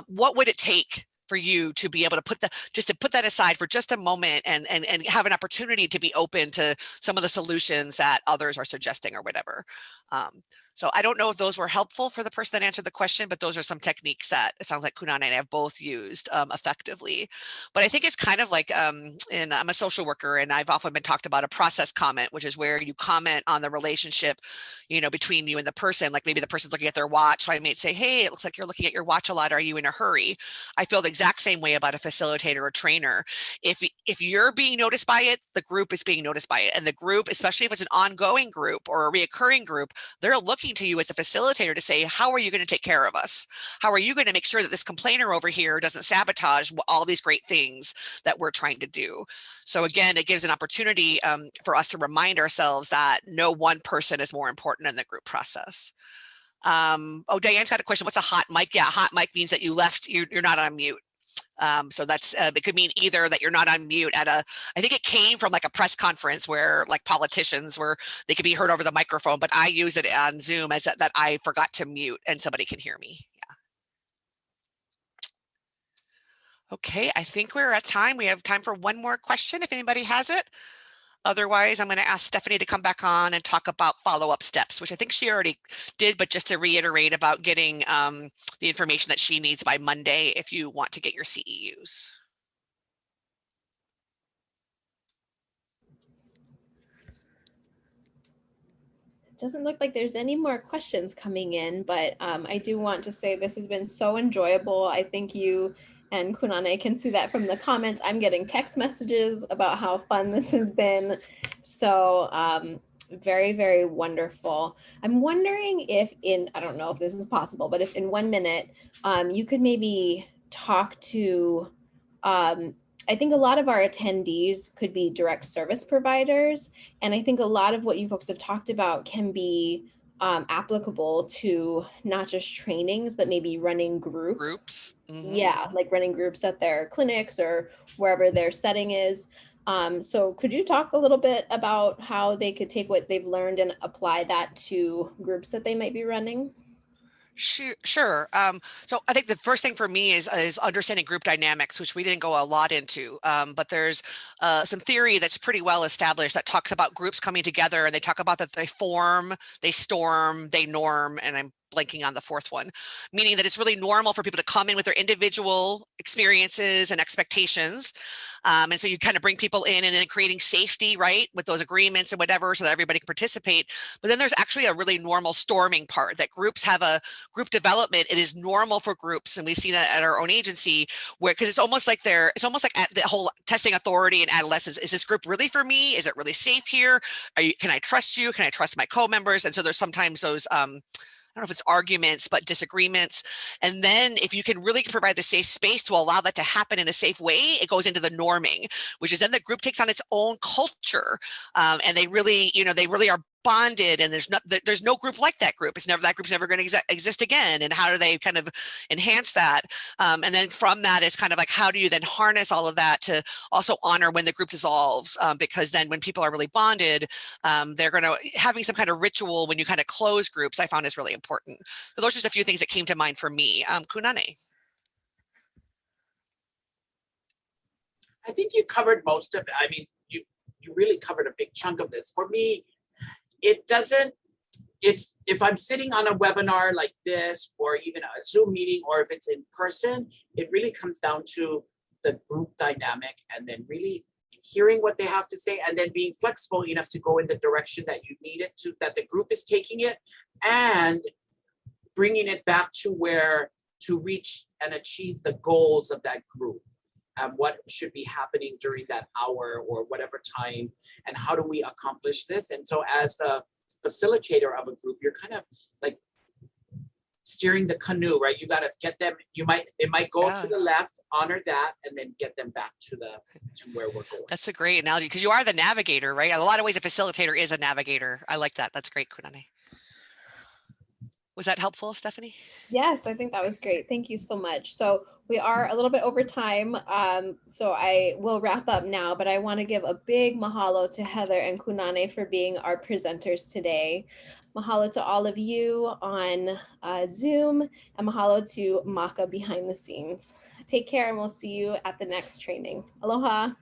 What would it take for you to be able to put that aside for just a moment and have an opportunity to be open to some of the solutions that others are suggesting or whatever. So I don't know if those were helpful for the person that answered the question, but those are some techniques that it sounds like Kunal and I have both used effectively. But I think it's kind of like, and I'm a social worker, and I've often been talked about a process comment, which is where you comment on the relationship, between you and the person. Like maybe the person's looking at their watch. So I might say, hey, it looks like you're looking at your watch a lot. Are you in a hurry? I feel the exact same way about a facilitator or trainer. If you're being noticed by it, the group is being noticed by it. And the group, especially if it's an ongoing group or a reoccurring group, they're looking to you as a facilitator to say, how are you going to take care of us? How are you going to make sure that this complainer over here doesn't sabotage all these great things that we're trying to do? So again, it gives an opportunity for us to remind ourselves that no one person is more important in the group process. Oh, Diane's got a question. What's a hot mic? Yeah, hot mic means that you're not on mute. So that's, it could mean either that you're not on mute at I think it came from like a press conference where like politicians where they could be heard over the microphone, but I use it on Zoom as that I forgot to mute and somebody can hear me. Yeah. Okay, I think we're at time. We have time for one more question if anybody has it. Otherwise, I'm going to ask Stephanie to come back on and talk about follow-up steps, which I think she already did, but just to reiterate about getting the information that she needs by Monday if you want to get your CEUs. It doesn't look like there's any more questions coming in, but I do want to say this has been so enjoyable. I think you and Kunane can see that from the comments. I'm getting text messages about how fun this has been. So very, very wonderful. I'm wondering if I don't know if this is possible, but if in 1 minute, you could maybe talk to, I think a lot of our attendees could be direct service providers. And I think a lot of what you folks have talked about can be applicable to not just trainings, but maybe running groups. Mm-hmm. Yeah, like running groups at their clinics or wherever their setting is. So could you talk a little bit about how they could take what they've learned and apply that to groups that they might be running? Sure. So I think the first thing for me is understanding group dynamics, which we didn't go a lot into, but there's some theory that's pretty well established that talks about groups coming together, and they talk about that they form, they storm, they norm, and I'm blanking on the fourth one, meaning that it's really normal for people to come in with their individual experiences and expectations. And so you kind of bring people in and then creating safety, right, with those agreements and whatever, so that everybody can participate. But then there's actually a really normal storming part that groups have a group development. It is normal for groups, and we've seen that at our own agency, where because it's almost like at the whole testing authority in adolescence. Is this group really for me? Is it really safe here? Can I trust you? Can I trust my co-members? And so there's sometimes those I don't know if it's arguments, but disagreements. And then if you can really provide the safe space to allow that to happen in a safe way, it goes into the norming, which is then the group takes on its own culture. And they really are bonded, and there's no group like that group. That group's never going to exist again. And how do they kind of enhance that? And then from that is kind of like, how do you then harness all of that to also honor when the group dissolves? Because then when people are really bonded, they're going to having some kind of ritual when you kind of close groups, I found is really important. So those are just a few things that came to mind for me. Kunane. I think you covered most of it. I mean, you really covered a big chunk of this. For me, if I'm sitting on a webinar like this, or even a Zoom meeting, or if it's in person, it really comes down to the group dynamic, and then really hearing what they have to say, and then being flexible enough to go in the direction that you need it to, that the group is taking it, and bringing it back to reach and achieve the goals of that group. What should be happening during that hour or whatever time, and how do we accomplish this? And so as the facilitator of a group, you're kind of like steering the canoe, right? You got to get them, it might go to the left, honor that, and then get them back to where we're going. That's a great analogy, because you are the navigator, right? In a lot of ways, a facilitator is a navigator. I like that. That's great, Kunane. Was that helpful, Stephanie? Yes, I think that was great. Thank you so much. So we are a little bit over time, so I will wrap up now, but I want to give a big mahalo to Heather and Kunane for being our presenters today. Mahalo to all of you on Zoom, and mahalo to Maka behind the scenes. Take care, and we'll see you at the next training. Aloha.